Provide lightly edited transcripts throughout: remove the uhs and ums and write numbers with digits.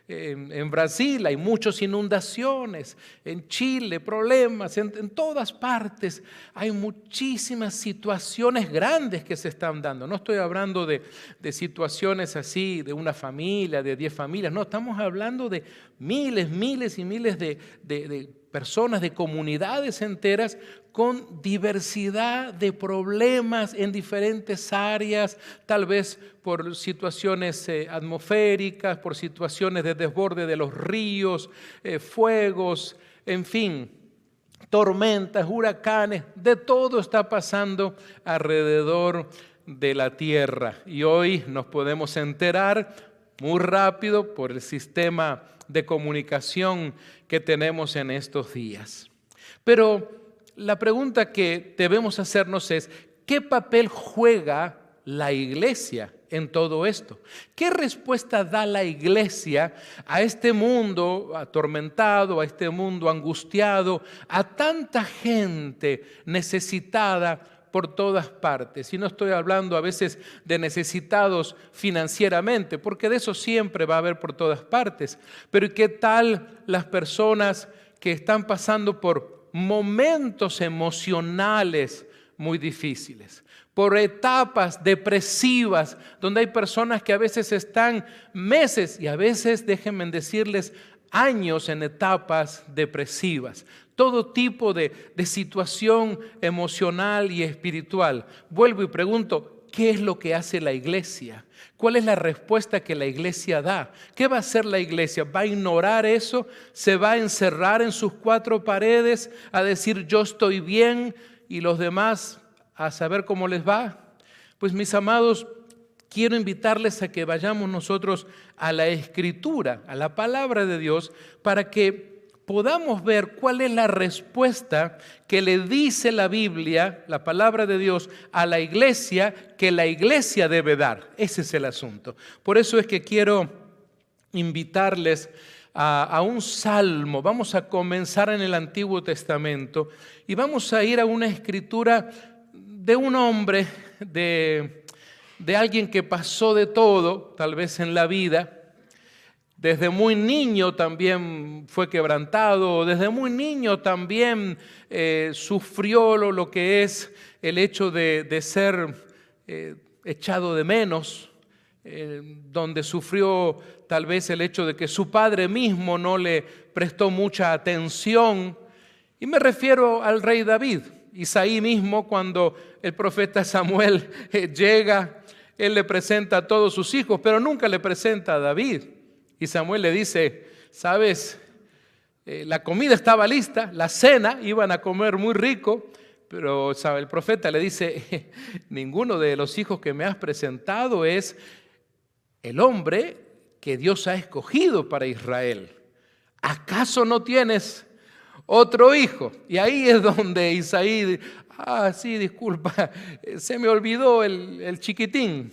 En Brasil hay muchas inundaciones, en Chile problemas, en todas partes hay muchísimas situaciones grandes que se están dando. No estoy hablando de situaciones así, de una familia, de 10 familias, no, estamos hablando de miles y miles de personas, de comunidades enteras con diversidad de problemas en diferentes áreas, tal vez por situaciones atmosféricas, por situaciones de desborde de los ríos, fuegos, en fin, tormentas, huracanes, de todo está pasando alrededor de la tierra. Y hoy nos podemos enterar muy rápido por el sistema de comunicación que tenemos en estos días. Pero la pregunta que debemos hacernos es, ¿qué papel juega la iglesia en todo esto? ¿Qué respuesta da la iglesia a este mundo atormentado, a este mundo angustiado, a tanta gente necesitada por todas partes? Y no estoy hablando a veces de necesitados financieramente, porque de eso siempre va a haber por todas partes. Pero ¿qué tal las personas que están pasando por momentos emocionales muy difíciles, por etapas depresivas, donde hay personas que a veces están meses y a veces, déjenme decirles, años en etapas depresivas? Todo tipo de situación emocional y espiritual. Vuelvo y pregunto, ¿qué es lo que hace la iglesia? ¿Cuál es la respuesta que la iglesia da? ¿Qué va a hacer la iglesia? ¿Va a ignorar eso? ¿Se va a encerrar en sus 4 paredes a decir yo estoy bien y los demás a saber cómo les va? Pues mis amados, quiero invitarles a que vayamos nosotros a la Escritura, a la palabra de Dios, para que podamos ver cuál es la respuesta que le dice la Biblia, la palabra de Dios, a la iglesia, que la iglesia debe dar. Ese es el asunto. Por eso es que quiero invitarles a un salmo. Vamos a comenzar en el Antiguo Testamento y vamos a ir a una escritura de un hombre, de alguien que pasó de todo, tal vez en la vida. Desde muy niño también fue quebrantado, desde muy niño también sufrió lo que es el hecho de ser echado de menos, donde sufrió tal vez el hecho de que su padre mismo no le prestó mucha atención. Y me refiero al rey David. Isaí mismo, cuando el profeta Samuel llega, él le presenta a todos sus hijos, pero nunca le presenta a David. Y Samuel le dice, ¿sabes? La comida estaba lista, la cena, iban a comer muy rico, pero el profeta le dice, ninguno de los hijos que me has presentado es el hombre que Dios ha escogido para Israel. ¿Acaso no tienes otro hijo? Y ahí es donde Isaí, sí, disculpa, se me olvidó el chiquitín,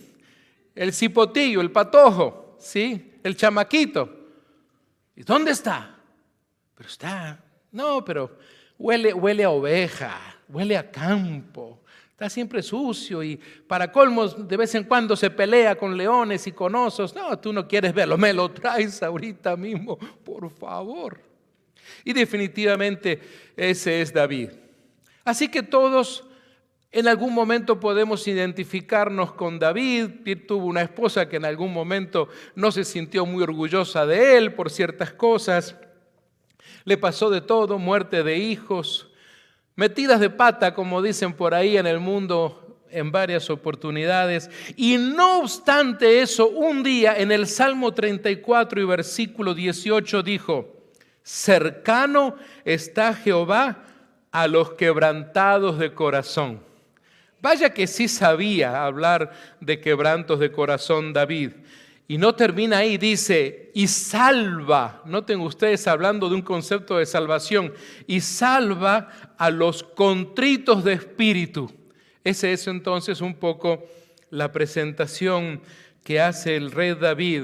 el cipotillo, el patojo, ¿sí? El chamaquito. ¿Y dónde está? Pero está, no, pero huele a oveja, huele a campo, está siempre sucio y para colmos de vez en cuando se pelea con leones y con osos. No, tú no quieres verlo, me lo traes ahorita mismo, por favor. Y definitivamente ese es David. Así que todos en algún momento podemos identificarnos con David. Él tuvo una esposa que en algún momento no se sintió muy orgullosa de él por ciertas cosas. Le pasó de todo, muerte de hijos, metidas de pata, como dicen por ahí en el mundo en varias oportunidades. Y no obstante eso, un día en el Salmo 34 y versículo 18 dijo, cercano está Jehová a los quebrantados de corazón. Vaya que sí sabía hablar de quebrantos de corazón David. Y no termina ahí, dice, y salva. Noten ustedes hablando de un concepto de salvación. Y salva a los contritos de espíritu. Ese es entonces un poco la presentación que hace el rey David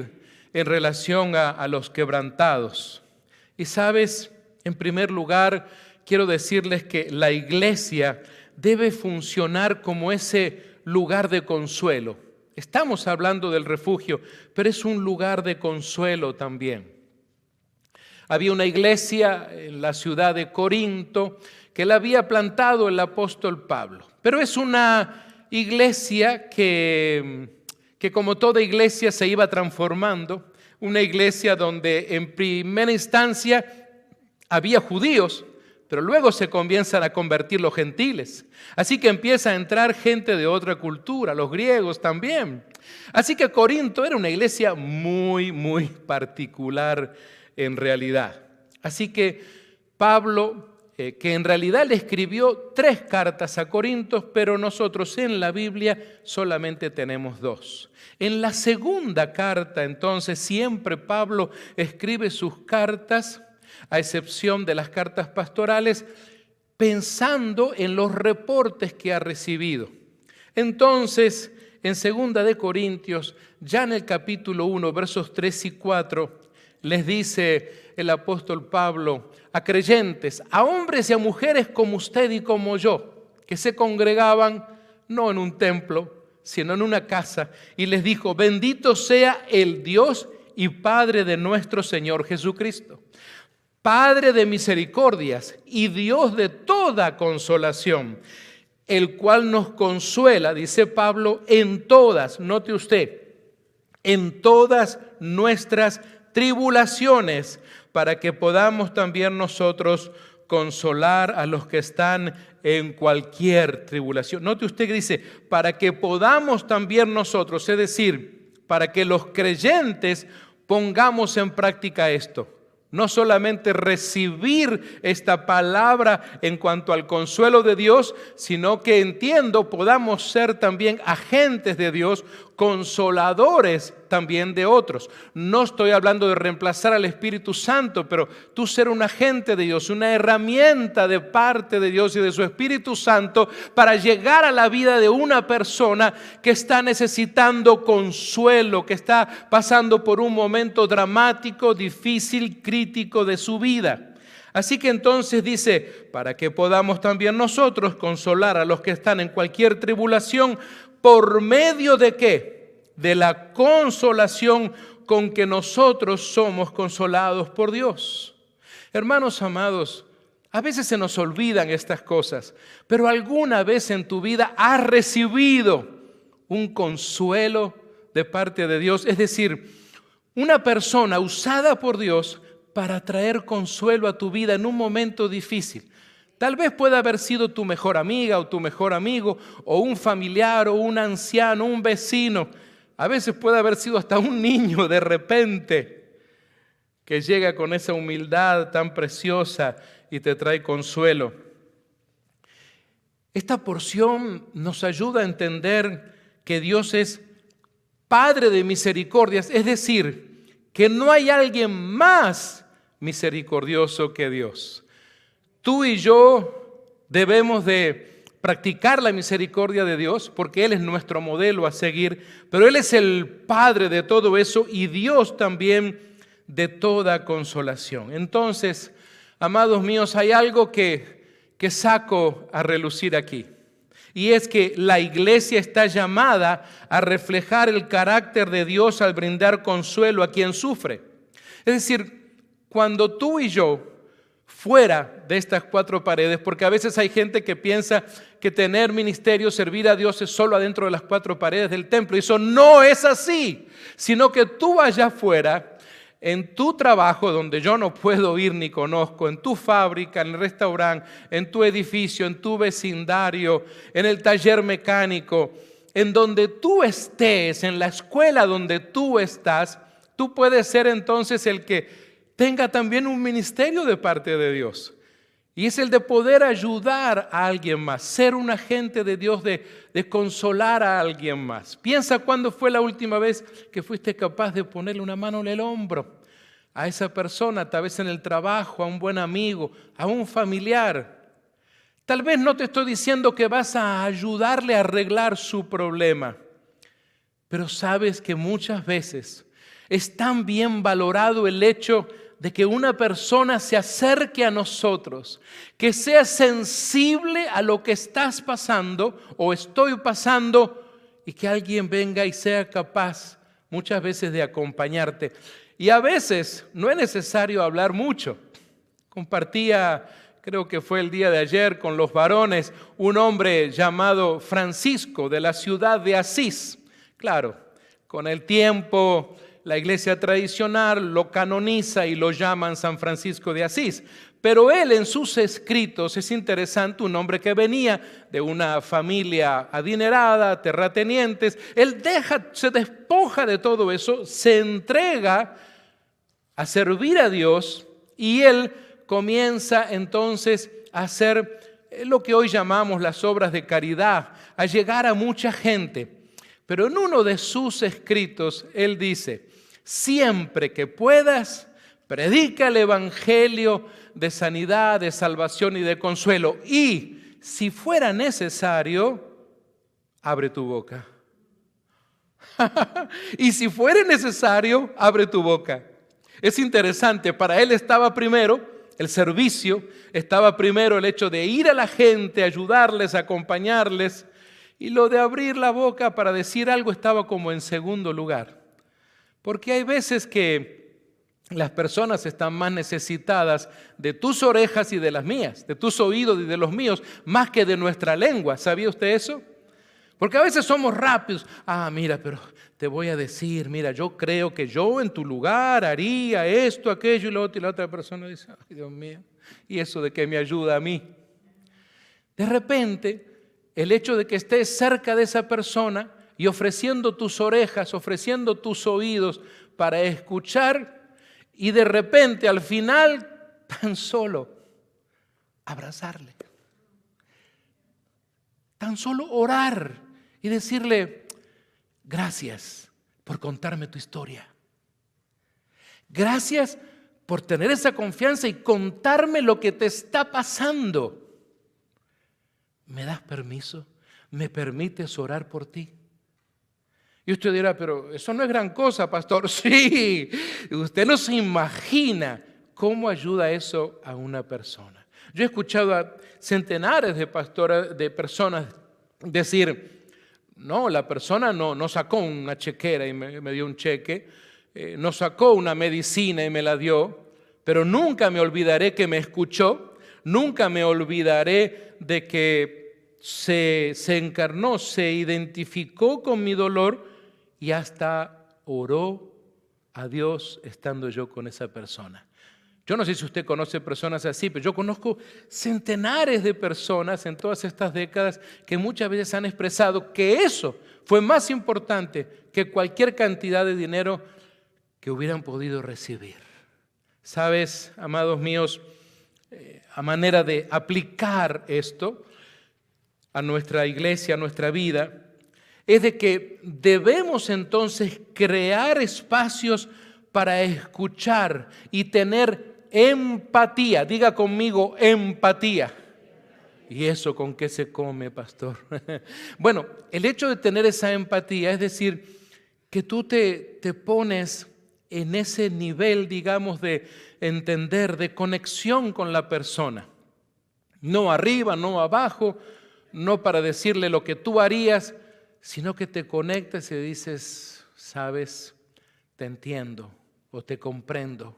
en relación a los quebrantados. Y sabes, en primer lugar, quiero decirles que la iglesia debe funcionar como ese lugar de consuelo. Estamos hablando del refugio, pero es un lugar de consuelo también. Había una iglesia en la ciudad de Corinto que la había plantado el apóstol Pablo. Pero es una iglesia que como toda iglesia se iba transformando. Una iglesia donde en primera instancia había judíos, pero luego se comienzan a convertir los gentiles. Así que empieza a entrar gente de otra cultura, los griegos también. Así que Corinto era una iglesia muy, muy particular en realidad. Así que Pablo, que en realidad le escribió 3 cartas a Corintios, pero nosotros en la Biblia solamente tenemos 2. En la segunda carta, entonces, siempre Pablo escribe sus cartas, a excepción de las cartas pastorales, pensando en los reportes que ha recibido. Entonces, en 2 de Corintios, ya en el capítulo 1, versos 3 y 4, les dice el apóstol Pablo a creyentes, a hombres y a mujeres como usted y como yo, que se congregaban no en un templo, sino en una casa, y les dijo, bendito sea el Dios y Padre de nuestro Señor Jesucristo, Padre de misericordias y Dios de toda consolación, el cual nos consuela, dice Pablo, en todas, note usted, en todas nuestras tribulaciones, para que podamos también nosotros consolar a los que están en cualquier tribulación. Note usted que dice, para que podamos también nosotros, es decir, para que los creyentes pongamos en práctica esto. No solamente recibir esta palabra en cuanto al consuelo de Dios, sino que entiendo podamos ser también agentes de Dios, consoladores también de otros. No estoy hablando de reemplazar al Espíritu Santo, pero tú ser un agente de Dios, una herramienta de parte de Dios y de su Espíritu Santo para llegar a la vida de una persona que está necesitando consuelo, que está pasando por un momento dramático, difícil, crítico de su vida. Así que entonces dice, para que podamos también nosotros consolar a los que están en cualquier tribulación, ¿por medio de qué? De la consolación con que nosotros somos consolados por Dios. Hermanos amados, a veces se nos olvidan estas cosas, pero alguna vez en tu vida has recibido un consuelo de parte de Dios, es decir, una persona usada por Dios para traer consuelo a tu vida en un momento difícil. Tal vez pueda haber sido tu mejor amiga o tu mejor amigo, o un familiar o un anciano, un vecino. A veces puede haber sido hasta un niño de repente que llega con esa humildad tan preciosa y te trae consuelo. Esta porción nos ayuda a entender que Dios es Padre de misericordias, es decir, que no hay alguien más misericordioso que Dios. Tú y yo debemos de practicar la misericordia de Dios porque Él es nuestro modelo a seguir, pero Él es el Padre de todo eso y Dios también de toda consolación. Entonces, amados míos, hay algo que saco a relucir aquí. Y es que la iglesia está llamada a reflejar el carácter de Dios al brindar consuelo a quien sufre. Es decir, cuando tú y yo, fuera de estas 4 paredes, porque a veces hay gente que piensa que tener ministerio, servir a Dios es solo adentro de las 4 paredes del templo. Y eso no es así, sino que tú allá afuera, en tu trabajo donde yo no puedo ir ni conozco, en tu fábrica, en el restaurante, en tu edificio, en tu vecindario, en el taller mecánico, en donde tú estés, en la escuela donde tú estás, tú puedes ser entonces el que tenga también un ministerio de parte de Dios. Y es el de poder ayudar a alguien más, ser un agente de Dios de consolar a alguien más. Piensa cuándo fue la última vez que fuiste capaz de ponerle una mano en el hombro a esa persona, tal vez en el trabajo, a un buen amigo, a un familiar. Tal vez no te estoy diciendo que vas a ayudarle a arreglar su problema, pero sabes que muchas veces es tan bien valorado el hecho de que una persona se acerque a nosotros, que sea sensible a lo que estás pasando o estoy pasando y que alguien venga y sea capaz muchas veces de acompañarte. Y a veces no es necesario hablar mucho. Compartía, creo que fue el día de ayer, con los varones, un hombre llamado Francisco de la ciudad de Asís. Claro, con el tiempo la iglesia tradicional lo canoniza y lo llaman San Francisco de Asís. Pero él en sus escritos, es interesante, un hombre que venía de una familia adinerada, terratenientes, él se despoja de todo eso, se entrega a servir a Dios y él comienza entonces a hacer lo que hoy llamamos las obras de caridad, a llegar a mucha gente. Pero en uno de sus escritos él dice: siempre que puedas, predica el evangelio de sanidad, de salvación y de consuelo. Y si fuera necesario, abre tu boca. Y si fuera necesario, abre tu boca. Es interesante, para él estaba primero el servicio, estaba primero el hecho de ir a la gente, ayudarles, acompañarles, y lo de abrir la boca para decir algo estaba como en segundo lugar. Porque hay veces que las personas están más necesitadas de tus orejas y de las mías, de tus oídos y de los míos, más que de nuestra lengua. ¿Sabía usted eso? Porque a veces somos rápidos. Mira, pero te voy a decir, mira, yo creo que yo en tu lugar haría esto, aquello y lo otro. Y la otra persona dice: ay, Dios mío, ¿y eso de qué me ayuda a mí? De repente, el hecho de que estés cerca de esa persona y ofreciendo tus orejas, ofreciendo tus oídos para escuchar, y de repente al final tan solo abrazarle, tan solo orar y decirle: gracias por contarme tu historia, gracias por tener esa confianza y contarme lo que te está pasando. ¿Me das permiso? ¿Me permites orar por ti? Y usted dirá: pero eso no es gran cosa, pastor. Sí, usted no se imagina cómo ayuda eso a una persona. Yo he escuchado a centenares de personas decir: no, la persona no sacó una chequera y me dio un cheque, no sacó una medicina y me la dio, pero nunca me olvidaré que me escuchó, nunca me olvidaré de que se encarnó, se identificó con mi dolor y hasta oró a Dios estando yo con esa persona. Yo no sé si usted conoce personas así, pero yo conozco centenares de personas en todas estas décadas que muchas veces han expresado que eso fue más importante que cualquier cantidad de dinero que hubieran podido recibir. ¿Sabes, amados míos, a manera de aplicar esto a nuestra iglesia, a nuestra vida, es de que debemos entonces crear espacios para escuchar y tener empatía. Diga conmigo: empatía. ¿Y eso con qué se come, pastor? Bueno, el hecho de tener esa empatía es decir, que tú te pones en ese nivel, digamos, de entender, de conexión con la persona. No arriba, no abajo, no para decirle lo que tú harías, sino que te conectas y dices: sabes, te entiendo o te comprendo.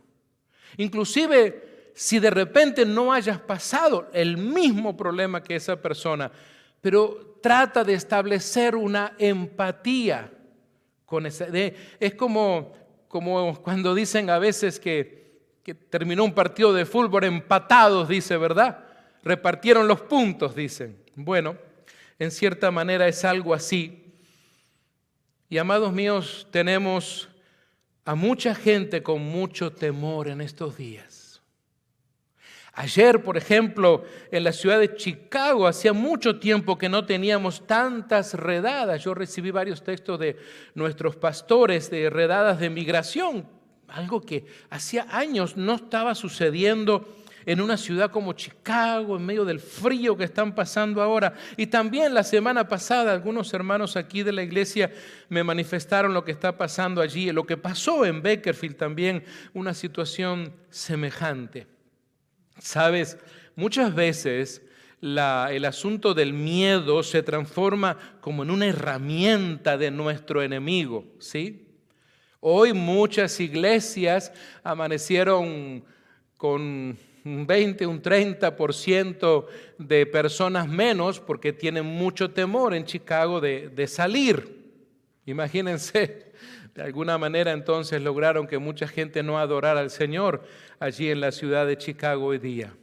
Inclusive si de repente no hayas pasado el mismo problema que esa persona, pero trata de establecer una empatía con esa. Es como cuando dicen a veces que terminó un partido de fútbol empatados, dice, ¿verdad? Repartieron los puntos, dicen. Bueno, en cierta manera es algo así. Y amados míos, tenemos a mucha gente con mucho temor en estos días. Ayer, por ejemplo, en la ciudad de Chicago, hacía mucho tiempo que no teníamos tantas redadas. Yo recibí varios textos de nuestros pastores de redadas de migración, algo que hacía años no estaba sucediendo en una ciudad como Chicago, en medio del frío que están pasando ahora. Y también la semana pasada algunos hermanos aquí de la iglesia me manifestaron lo que está pasando allí, lo que pasó en Bakersfield también, una situación semejante. Sabes, muchas veces el asunto del miedo se transforma como en una herramienta de nuestro enemigo, ¿sí? Hoy muchas iglesias amanecieron con un 20, un 30% de personas menos porque tienen mucho temor en Chicago de salir. Imagínense, de alguna manera entonces lograron que mucha gente no adorara al Señor allí en la ciudad de Chicago hoy día.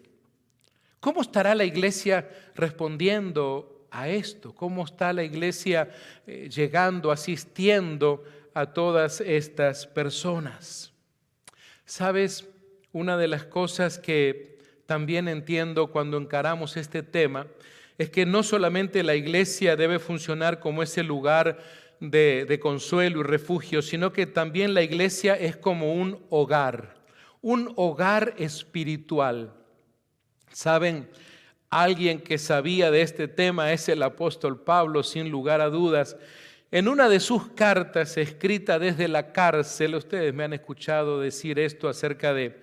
¿Cómo estará la iglesia respondiendo a esto? ¿Cómo está la iglesia llegando, asistiendo a todas estas personas? ¿Sabes? Una de las cosas que también entiendo cuando encaramos este tema es que no solamente la iglesia debe funcionar como ese lugar de consuelo y refugio, sino que también la iglesia es como un hogar espiritual. ¿Saben? Alguien que sabía de este tema es el apóstol Pablo, sin lugar a dudas. En una de sus cartas escrita desde la cárcel, ustedes me han escuchado decir esto acerca de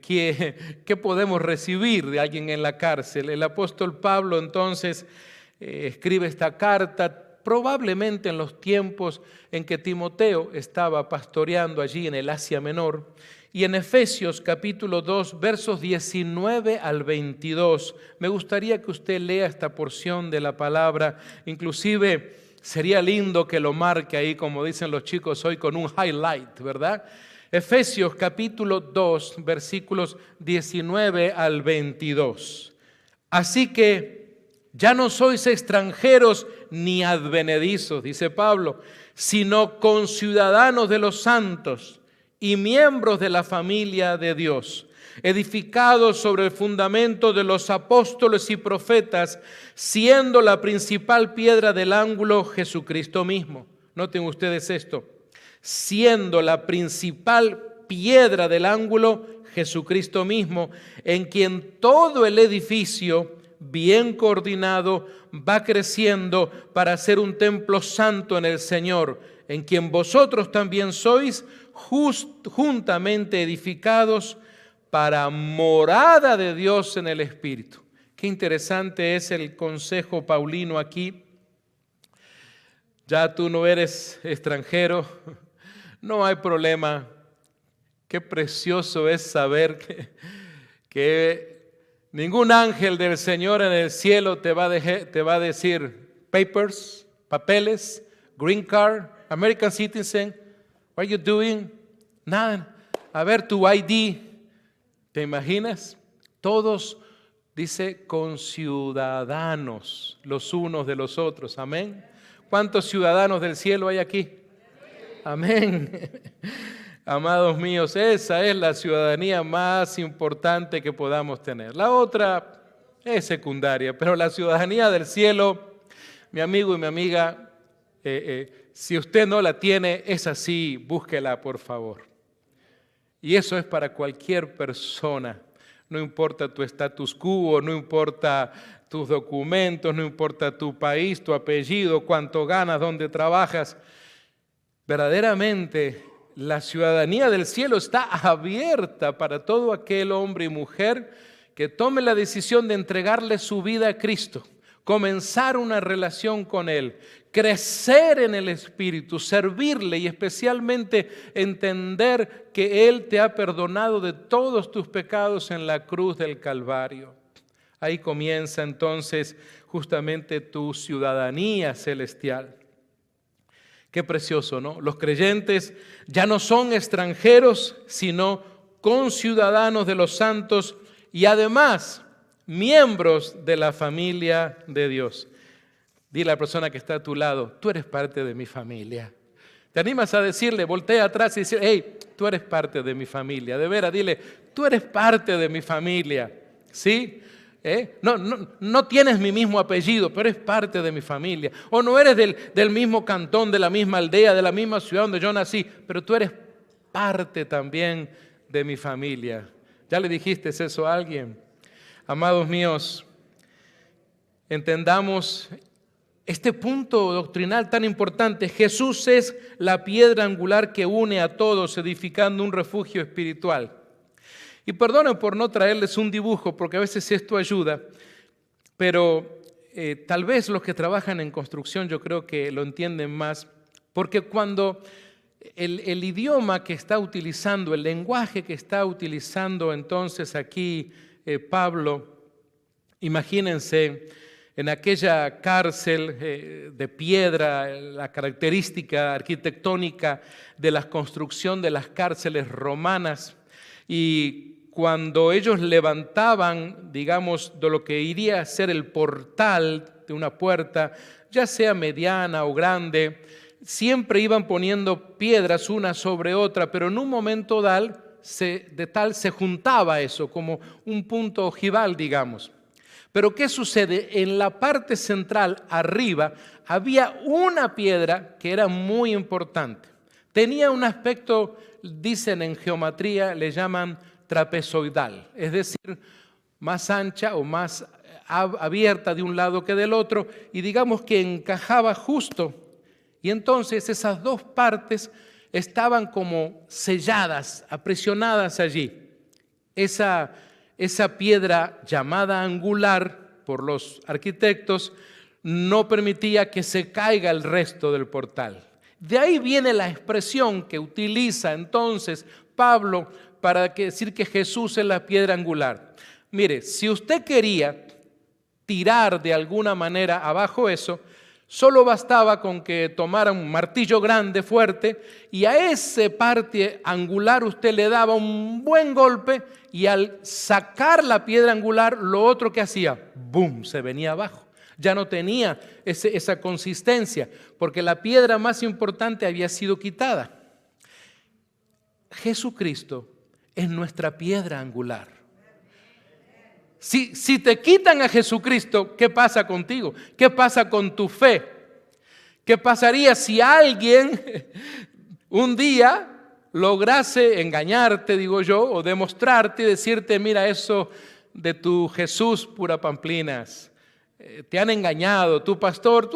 qué podemos recibir de alguien en la cárcel. El apóstol Pablo entonces escribe esta carta probablemente en los tiempos en que Timoteo estaba pastoreando allí en el Asia Menor. Y en Efesios capítulo 2, versos 19 al 22, me gustaría que usted lea esta porción de la palabra. Inclusive sería lindo que lo marque ahí, como dicen los chicos hoy, con un highlight, ¿verdad? Efesios capítulo 2, versículos 19 al 22. Así que ya no sois extranjeros ni advenedizos, dice Pablo, sino conciudadanos de los santos y miembros de la familia de Dios, edificados sobre el fundamento de los apóstoles y profetas, siendo la principal piedra del ángulo Jesucristo mismo. Noten ustedes esto, siendo la principal piedra del ángulo Jesucristo mismo, en quien todo el edificio bien coordinado va creciendo para ser un templo santo en el Señor, en quien vosotros también sois juntamente edificados para morada de Dios en el Espíritu. Qué interesante es el consejo paulino aquí. Ya tú no eres extranjero, no hay problema. Qué precioso es saber que ningún ángel del Señor en el cielo te va a decir papers, papeles, green card, American citizen, what are you doing? Nada. A ver tu ID. ¿Te imaginas? Todos, dice, conciudadanos los unos de los otros. Amén. ¿Cuántos ciudadanos del cielo hay aquí? Amén. Amados míos, esa es la ciudadanía más importante que podamos tener. La otra es secundaria, pero la ciudadanía del cielo, mi amigo y mi amiga, si usted no la tiene, es así, búsquela por favor. Y eso es para cualquier persona, no importa tu status quo, no importa tus documentos, no importa tu país, tu apellido, cuánto ganas, dónde trabajas. Verdaderamente, la ciudadanía del cielo está abierta para todo aquel hombre y mujer que tome la decisión de entregarle su vida a Cristo, comenzar una relación con Él, crecer en el Espíritu, servirle y especialmente entender que Él te ha perdonado de todos tus pecados en la cruz del Calvario. Ahí comienza entonces justamente tu ciudadanía celestial. Qué precioso, ¿no? Los creyentes ya no son extranjeros, sino conciudadanos de los santos y además miembros de la familia de Dios. Dile a la persona que está a tu lado, tú eres parte de mi familia. ¿Te animas a decirle, voltea atrás y decir, hey, tú eres parte de mi familia? De veras, dile, tú eres parte de mi familia, ¿sí? No tienes mi mismo apellido, pero eres parte de mi familia. O no eres del mismo cantón, de la misma aldea, de la misma ciudad donde yo nací, pero tú eres parte también de mi familia. ¿Ya le dijiste eso a alguien? Amados míos, entendamos este punto doctrinal tan importante. Jesús es la piedra angular que une a todos, edificando un refugio espiritual. Y perdonen por no traerles un dibujo, porque a veces esto ayuda, pero tal vez los que trabajan en construcción yo creo que lo entienden más, porque cuando el idioma que está utilizando, el lenguaje que está utilizando entonces aquí Pablo, imagínense en aquella cárcel de piedra, la característica arquitectónica de la construcción de las cárceles romanas, y cuando ellos levantaban, digamos, de lo que iría a ser el portal de una puerta, ya sea mediana o grande, siempre iban poniendo piedras una sobre otra, pero en un momento se juntaba eso como un punto ojival, digamos. Pero ¿qué sucede? En la parte central, arriba, había una piedra que era muy importante. Tenía un aspecto, dicen en geometría, le llaman trapezoidal, es decir, más ancha o más abierta de un lado que del otro, y digamos que encajaba justo. Y entonces esas dos partes estaban como selladas, aprisionadas allí. Esa piedra llamada angular por los arquitectos no permitía que se caiga el resto del portal. De ahí viene la expresión que utiliza entonces Pablo para decir que Jesús es la piedra angular. Mire, si usted quería tirar de alguna manera abajo eso, solo bastaba con que tomara un martillo grande, fuerte, y a ese parte angular usted le daba un buen golpe, y al sacar la piedra angular, lo otro que hacía, ¡boom!, se venía abajo. Ya no tenía esa consistencia, porque la piedra más importante había sido quitada. Jesucristo es nuestra piedra angular. Si te quitan a Jesucristo, ¿qué pasa contigo? ¿Qué pasa con tu fe? ¿Qué pasaría si alguien un día lograse engañarte, digo yo, o demostrarte y decirte, mira, eso de tu Jesús pura pamplinas, te han engañado, tu pastor,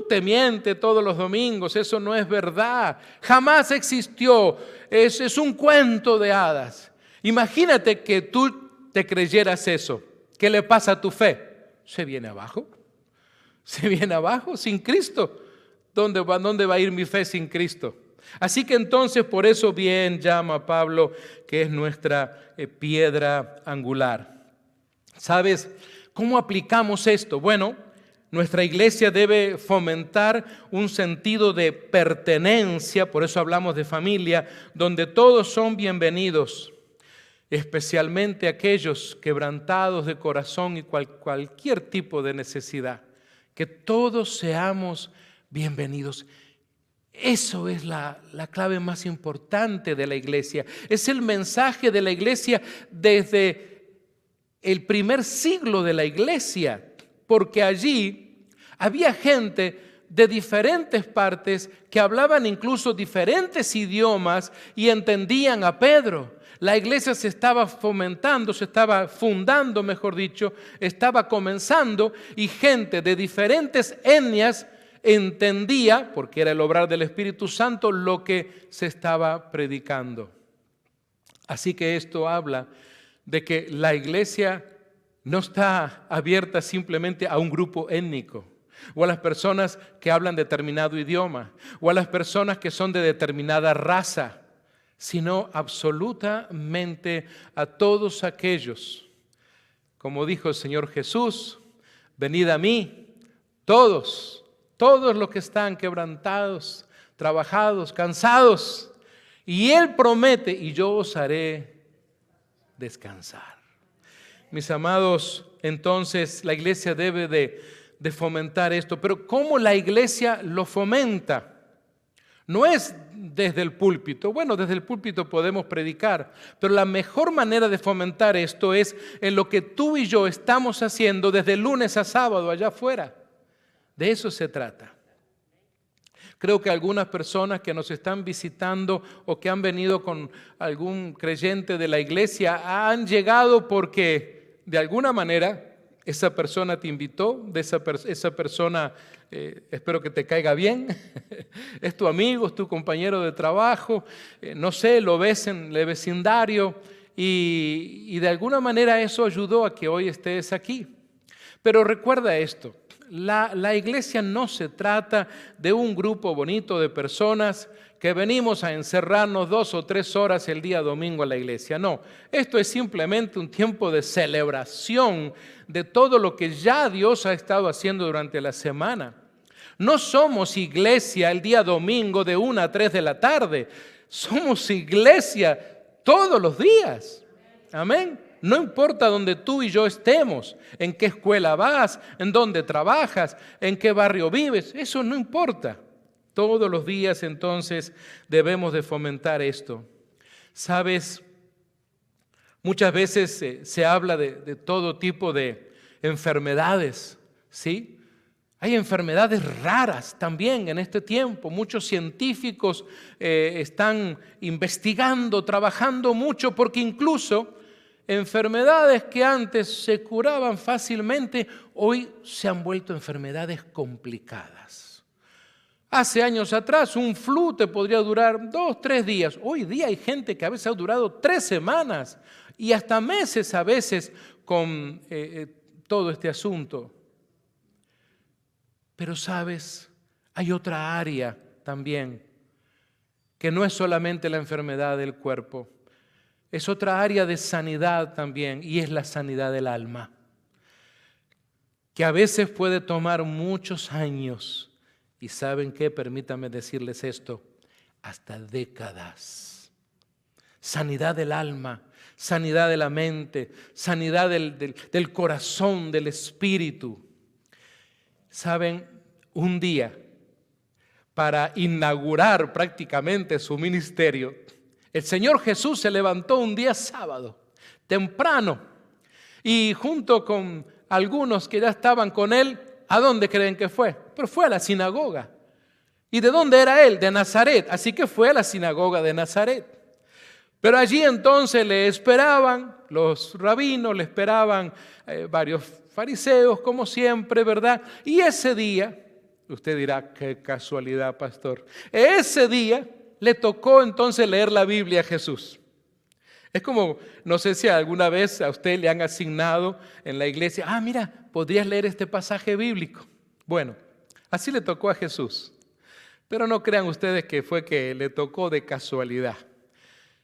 te miente todos los domingos, eso no es verdad, jamás existió, es un cuento de hadas. Imagínate que tú te creyeras eso. ¿Qué le pasa a tu fe? Se viene abajo sin Cristo. ¿Dónde va a ir mi fe sin Cristo? Así que entonces por eso bien llama Pablo que es nuestra piedra angular. ¿Sabes cómo aplicamos esto? Bueno, nuestra iglesia debe fomentar un sentido de pertenencia, por eso hablamos de familia, donde todos son bienvenidos, especialmente aquellos quebrantados de corazón y cualquier tipo de necesidad. Que todos seamos bienvenidos. Eso es la clave más importante de la iglesia. Es el mensaje de la iglesia desde el primer siglo de la iglesia, porque allí había gente de diferentes partes que hablaban incluso diferentes idiomas y entendían a Pedro. La iglesia se estaba fomentando, se estaba fundando, mejor dicho, estaba comenzando, y gente de diferentes etnias entendía, porque era el obrar del Espíritu Santo, lo que se estaba predicando. Así que esto habla de que la iglesia no está abierta simplemente a un grupo étnico, o a las personas que hablan determinado idioma, o a las personas que son de determinada raza, sino absolutamente a todos aquellos. Como dijo el Señor Jesús, venid a mí, todos los que están quebrantados, trabajados, cansados, y Él promete, y yo os haré descansar. Mis amados, entonces la iglesia debe de fomentar esto, pero ¿cómo la iglesia lo fomenta? No es desde el púlpito. Bueno, desde el púlpito podemos predicar, pero la mejor manera de fomentar esto es en lo que tú y yo estamos haciendo desde lunes a sábado allá afuera. De eso se trata. Creo que algunas personas que nos están visitando o que han venido con algún creyente de la iglesia han llegado porque de alguna manera esa persona te invitó, esa persona espero que te caiga bien, es tu amigo, es tu compañero de trabajo, no sé, lo ves en el vecindario y de alguna manera eso ayudó a que hoy estés aquí. Pero recuerda esto, La iglesia no se trata de un grupo bonito de personas que venimos a encerrarnos 2 o 3 horas el día domingo a la iglesia. No, esto es simplemente un tiempo de celebración de todo lo que ya Dios ha estado haciendo durante la semana. No somos iglesia el día domingo de 1 a 3 de la tarde. Somos iglesia todos los días. Amén. No importa dónde tú y yo estemos, en qué escuela vas, en dónde trabajas, en qué barrio vives, eso no importa. Todos los días entonces debemos de fomentar esto. Sabes, muchas veces se habla de todo tipo de enfermedades, ¿sí? Hay enfermedades raras también en este tiempo. Muchos científicos están investigando, trabajando mucho, porque incluso enfermedades que antes se curaban fácilmente, hoy se han vuelto enfermedades complicadas. Hace años atrás un flu te podría durar 2, 3 días. Hoy día hay gente que a veces ha durado 3 semanas y hasta meses a veces con todo este asunto. Pero sabes, hay otra área también que no es solamente la enfermedad del cuerpo. Es otra área de sanidad también, y es la sanidad del alma, que a veces puede tomar muchos años. Y ¿saben qué? Permítanme decirles esto, hasta décadas. Sanidad del alma, sanidad de la mente, sanidad del corazón, del espíritu. ¿Saben? Un día, para inaugurar prácticamente su ministerio, el Señor Jesús se levantó un día sábado, temprano, y junto con algunos que ya estaban con él, ¿a dónde creen que fue? Pero fue a la sinagoga. ¿Y de dónde era él? De Nazaret. Así que fue a la sinagoga de Nazaret. Pero allí entonces le esperaban los rabinos, le esperaban varios fariseos, como siempre, ¿verdad? Y ese día, usted dirá, qué casualidad, pastor. Ese día le tocó entonces leer la Biblia a Jesús. Es como, no sé si alguna vez a usted le han asignado en la iglesia, mira, podrías leer este pasaje bíblico. Bueno, así le tocó a Jesús. Pero no crean ustedes que fue que le tocó de casualidad.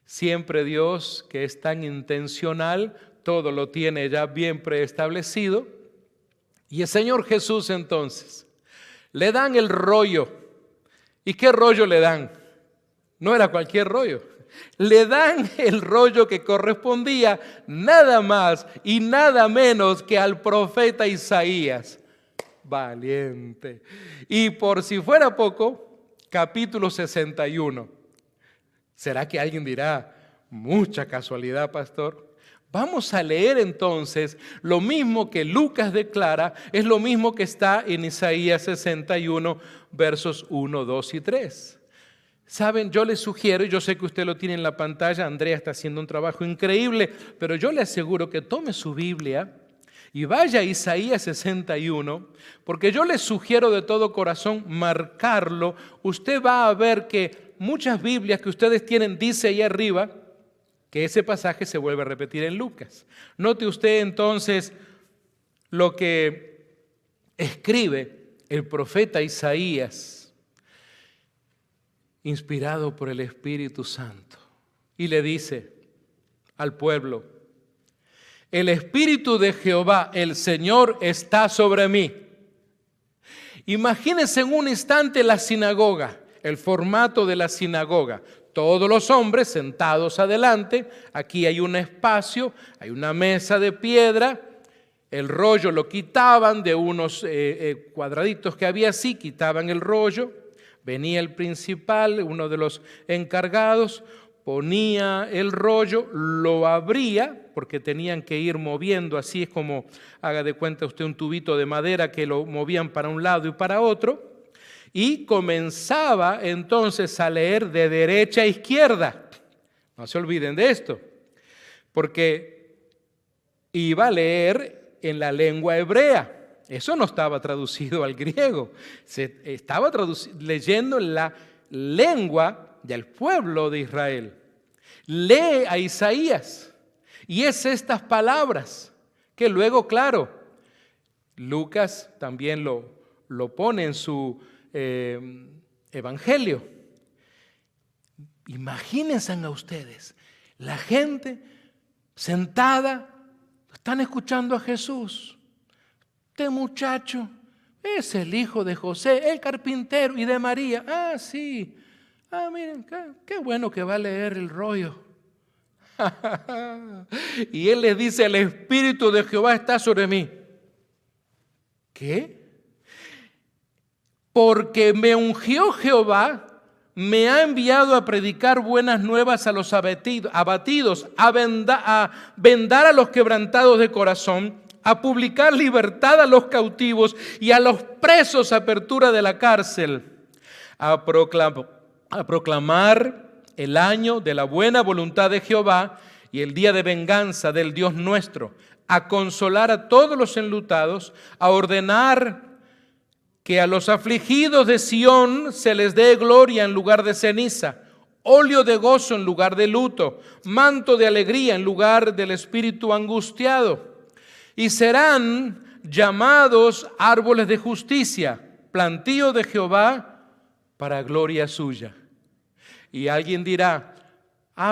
Siempre Dios, que es tan intencional, todo lo tiene ya bien preestablecido. Y el Señor Jesús entonces, le dan el rollo. ¿Y qué rollo le dan? No era cualquier rollo. Le dan el rollo que correspondía nada más y nada menos que al profeta Isaías. Valiente. Y por si fuera poco, capítulo 61. ¿Será que alguien dirá, mucha casualidad, pastor? Vamos a leer entonces lo mismo que Lucas declara, es lo mismo que está en Isaías 61, versos 1, 2 y 3. Saben, yo les sugiero, y yo sé que usted lo tiene en la pantalla, Andrea está haciendo un trabajo increíble, pero yo le aseguro que tome su Biblia y vaya a Isaías 61, porque yo le sugiero de todo corazón marcarlo. Usted va a ver que muchas Biblias que ustedes tienen dice ahí arriba que ese pasaje se vuelve a repetir en Lucas. Note usted entonces lo que escribe el profeta Isaías, inspirado por el Espíritu Santo, y le dice al pueblo: el Espíritu de Jehová, el Señor, está sobre mí. Imagínense en un instante la sinagoga, el formato de la sinagoga. Todos los hombres sentados adelante, aquí hay un espacio, hay una mesa de piedra, el rollo lo quitaban de unos cuadraditos que había así, quitaban el rollo. Venía el principal, uno de los encargados, ponía el rollo, lo abría, porque tenían que ir moviendo, así es como, haga de cuenta usted un tubito de madera que lo movían para un lado y para otro, y comenzaba entonces a leer de derecha a izquierda. No se olviden de esto, porque iba a leer en la lengua hebrea. Eso no estaba traducido al griego, se estaba leyendo la lengua del pueblo de Israel. Lee a Isaías y es estas palabras que luego, claro, Lucas también lo pone en su evangelio. Imagínense a ustedes, la gente sentada, están escuchando a Jesús. Este muchacho es el hijo de José, el carpintero, y de María. Ah, sí. Ah, miren, qué bueno que va a leer el rollo. Y él les dice, el Espíritu de Jehová está sobre mí. ¿Qué? Porque me ungió Jehová, me ha enviado a predicar buenas nuevas a los abatidos, a vendar a los quebrantados de corazón, a publicar libertad a los cautivos y a los presos apertura de la cárcel, a proclamar el año de la buena voluntad de Jehová y el día de venganza del Dios nuestro, a consolar a todos los enlutados, a ordenar que a los afligidos de Sión se les dé gloria en lugar de ceniza, óleo de gozo en lugar de luto, manto de alegría en lugar del espíritu angustiado. Y serán llamados árboles de justicia, plantío de Jehová para gloria suya. Y alguien dirá,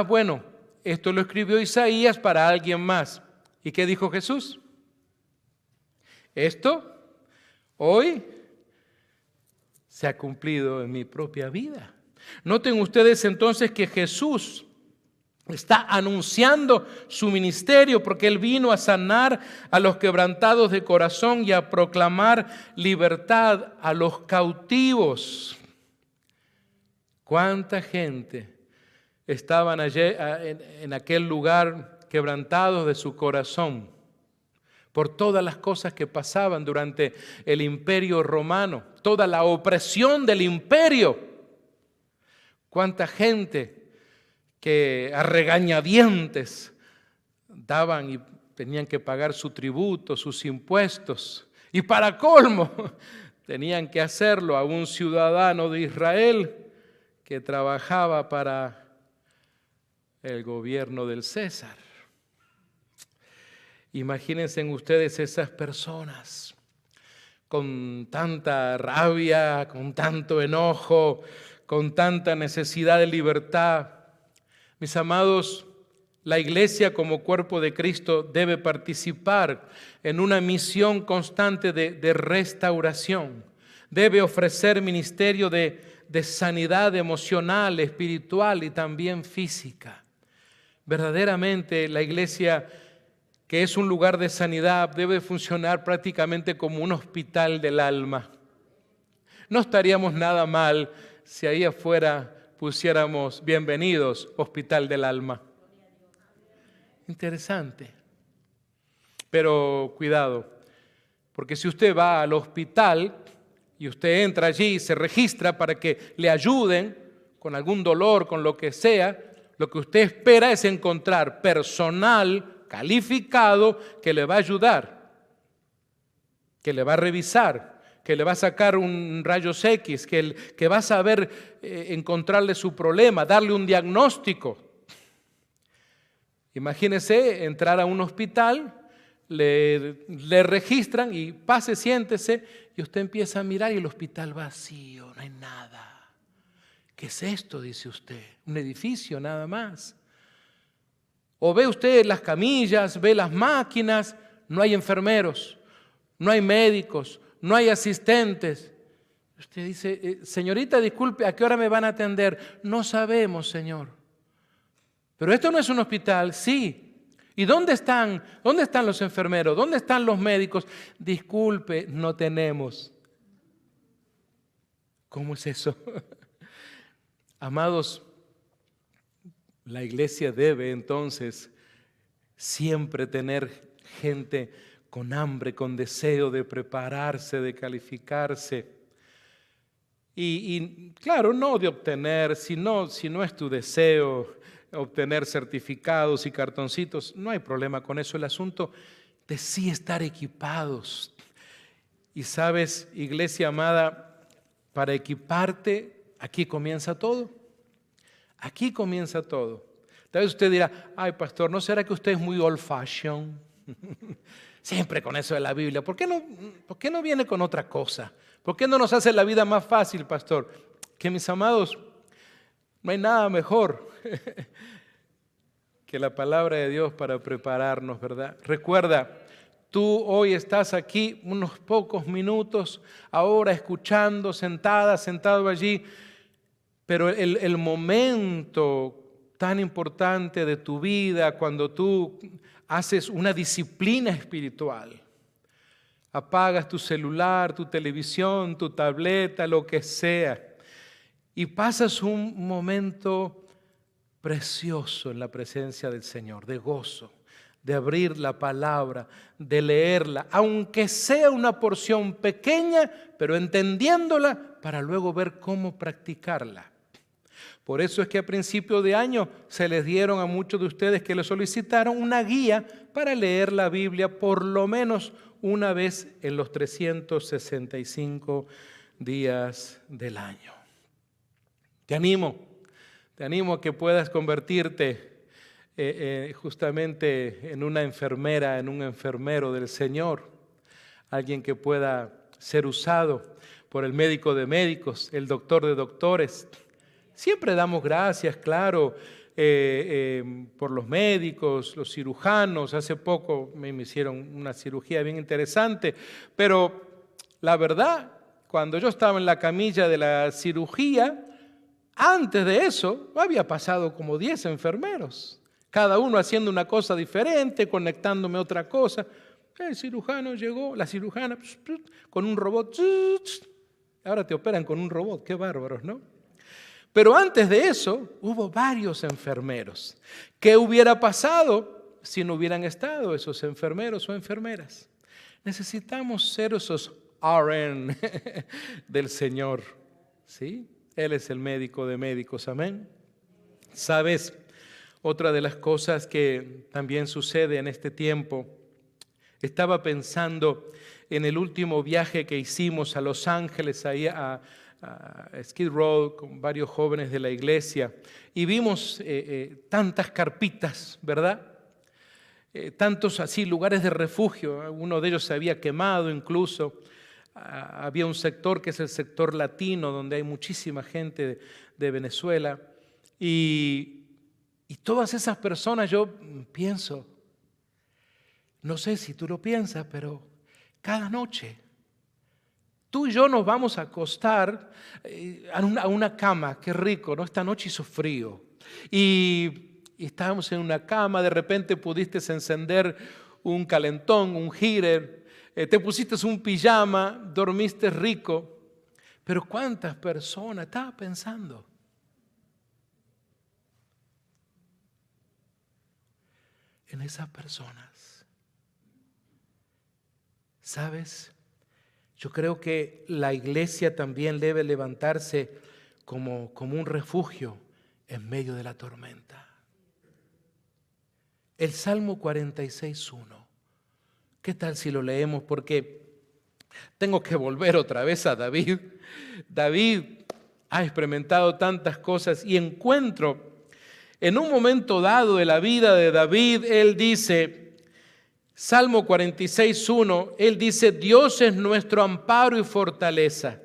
bueno, esto lo escribió Isaías para alguien más. ¿Y qué dijo Jesús? Esto hoy se ha cumplido en mi propia vida. Noten ustedes entonces que Jesús está anunciando su ministerio porque Él vino a sanar a los quebrantados de corazón y a proclamar libertad a los cautivos. ¿Cuánta gente estaban allí, en aquel lugar, quebrantados de su corazón por todas las cosas que pasaban durante el imperio romano, toda la opresión del imperio? ¿Cuánta gente que a regañadientes daban y tenían que pagar su tributo, sus impuestos? Y para colmo, tenían que hacerlo a un ciudadano de Israel que trabajaba para el gobierno del César. Imagínense ustedes esas personas con tanta rabia, con tanto enojo, con tanta necesidad de libertad. Mis amados, la iglesia como cuerpo de Cristo debe participar en una misión constante de restauración. Debe ofrecer ministerio de sanidad emocional, espiritual y también física. Verdaderamente la iglesia, que es un lugar de sanidad, debe funcionar prácticamente como un hospital del alma. No estaríamos nada mal si ahí afuera pusiéramos bienvenidos, hospital del alma. Interesante. Pero cuidado, porque si usted va al hospital y usted entra allí y se registra para que le ayuden con algún dolor, con lo que sea, lo que usted espera es encontrar personal calificado que le va a ayudar, que le va a revisar, que le va a sacar un rayos X, que va a saber encontrarle su problema, darle un diagnóstico. Imagínese entrar a un hospital, le registran y pase, siéntese, y usted empieza a mirar y el hospital vacío, no hay nada. ¿Qué es esto?, dice usted. Un edificio nada más. O ve usted las camillas, ve las máquinas, no hay enfermeros, no hay médicos, no hay asistentes. Usted dice, señorita, disculpe, ¿a qué hora me van a atender? No sabemos, señor. Pero esto no es un hospital, sí. ¿Y dónde están? ¿Dónde están los enfermeros? ¿Dónde están los médicos? Disculpe, no tenemos. ¿Cómo es eso? Amados, la iglesia debe entonces siempre tener gente con hambre, con deseo de prepararse, de calificarse. Y claro, no de obtener, si no es tu deseo obtener certificados y cartoncitos, no hay problema con eso. El asunto de sí estar equipados. Y sabes, iglesia amada, para equiparte, aquí comienza todo. Aquí comienza todo. Tal vez usted dirá, ay pastor, ¿no será que usted es muy old fashion? Siempre con eso de la Biblia. ¿Por qué no viene con otra cosa? ¿Por qué no nos hace la vida más fácil, pastor? Que mis amados, no hay nada mejor que la palabra de Dios para prepararnos, ¿verdad? Recuerda, tú hoy estás aquí unos pocos minutos, ahora escuchando, sentado allí, pero el momento tan importante de tu vida, cuando tú haces una disciplina espiritual, apagas tu celular, tu televisión, tu tableta, lo que sea, y pasas un momento precioso en la presencia del Señor, de gozo, de abrir la palabra, de leerla, aunque sea una porción pequeña, pero entendiéndola para luego ver cómo practicarla. Por eso es que a principio de año se les dieron a muchos de ustedes que les solicitaron una guía para leer la Biblia por lo menos una vez en los 365 días del año. Te animo a que puedas convertirte justamente en una enfermera, en un enfermero del Señor, alguien que pueda ser usado por el médico de médicos, el doctor de doctores. Siempre damos gracias, claro, por los médicos, los cirujanos. Hace poco me hicieron una cirugía bien interesante, pero la verdad, cuando yo estaba en la camilla de la cirugía, antes de eso había pasado como 10 enfermeros, cada uno haciendo una cosa diferente, conectándome a otra cosa. El cirujano llegó, la cirujana con un robot. Ahora te operan con un robot, qué bárbaros, ¿no? Pero antes de eso hubo varios enfermeros. ¿Qué hubiera pasado si no hubieran estado esos enfermeros o enfermeras? Necesitamos ser esos RN del Señor, ¿sí? Él es el médico de médicos, amén. ¿Sabes? Otra de las cosas que también sucede en este tiempo, estaba pensando en el último viaje que hicimos a Los Ángeles, ahí a Skid Row, con varios jóvenes de la iglesia, y vimos tantas carpitas, ¿verdad? Tantos así lugares de refugio. Uno de ellos se había quemado incluso. Había un sector que es el sector latino, donde hay muchísima gente de Venezuela, y todas esas personas, yo pienso, no sé si tú lo piensas, pero cada noche tú y yo nos vamos a acostar a una cama. Qué rico, ¿no? Esta noche hizo frío y estábamos en una cama. De repente pudiste encender un calentón, un heater, te pusiste un pijama, dormiste rico. Pero ¿cuántas personas? Estaba pensando. En esas personas. ¿Sabes? Yo creo que la iglesia también debe levantarse como un refugio en medio de la tormenta. El Salmo 46:1. ¿Qué tal si lo leemos? Porque tengo que volver otra vez a David. David ha experimentado tantas cosas y encuentro en un momento dado de la vida de David, él dice, Salmo 46:1, él dice, Dios es nuestro amparo y fortaleza,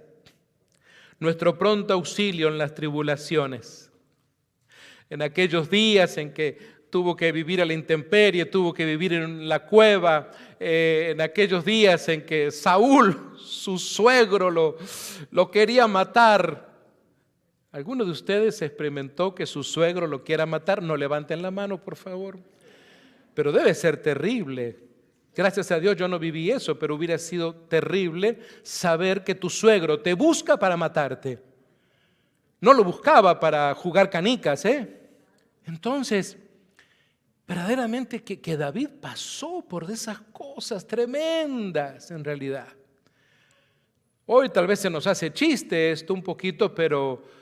nuestro pronto auxilio en las tribulaciones. En aquellos días en que tuvo que vivir a la intemperie, tuvo que vivir en la cueva, en aquellos días en que Saúl, su suegro, lo quería matar. ¿Alguno de ustedes experimentó que su suegro lo quiera matar? No levanten la mano, por favor. Pero debe ser terrible. Gracias a Dios yo no viví eso, pero hubiera sido terrible saber que tu suegro te busca para matarte. No lo buscaba para jugar canicas, Entonces, verdaderamente que David pasó por esas cosas tremendas en realidad. Hoy tal vez se nos hace chiste esto un poquito, pero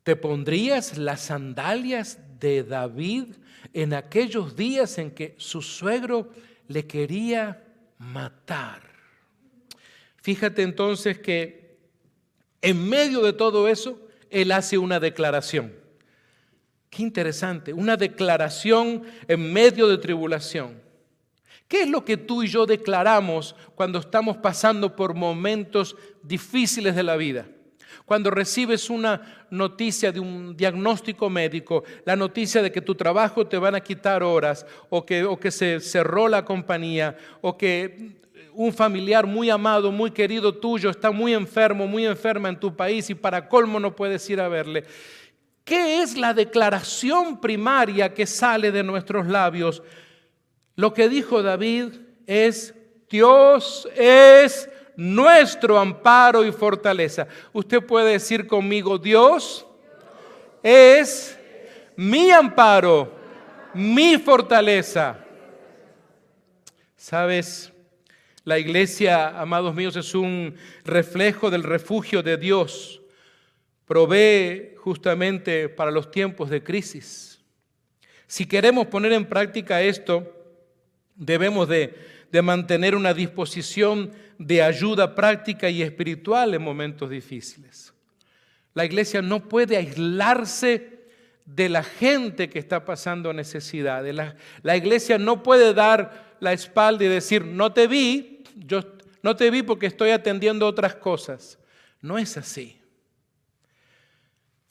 ¿te pondrías las sandalias de David en aquellos días en que su suegro le quería matar? Fíjate entonces que en medio de todo eso, él hace una declaración. Qué interesante, una declaración en medio de tribulación. ¿Qué es lo que tú y yo declaramos cuando estamos pasando por momentos difíciles de la vida? Cuando recibes una noticia de un diagnóstico médico, la noticia de que tu trabajo te van a quitar horas, o que se cerró la compañía, o que un familiar muy amado, muy querido tuyo está muy enfermo, muy enferma en tu país y para colmo no puedes ir a verle. ¿Qué es la declaración primaria que sale de nuestros labios? Lo que dijo David es: Dios es nuestro amparo y fortaleza. Usted puede decir conmigo: Dios es mi amparo, mi fortaleza. ¿Sabes? La iglesia, amados míos, es un reflejo del refugio de Dios. Provee justamente para los tiempos de crisis. Si queremos poner en práctica esto, debemos de mantener una disposición de ayuda práctica y espiritual en momentos difíciles. La iglesia no puede aislarse de la gente que está pasando necesidad. La iglesia no puede dar la espalda y decir: no te vi, yo no te vi porque estoy atendiendo otras cosas. No es así.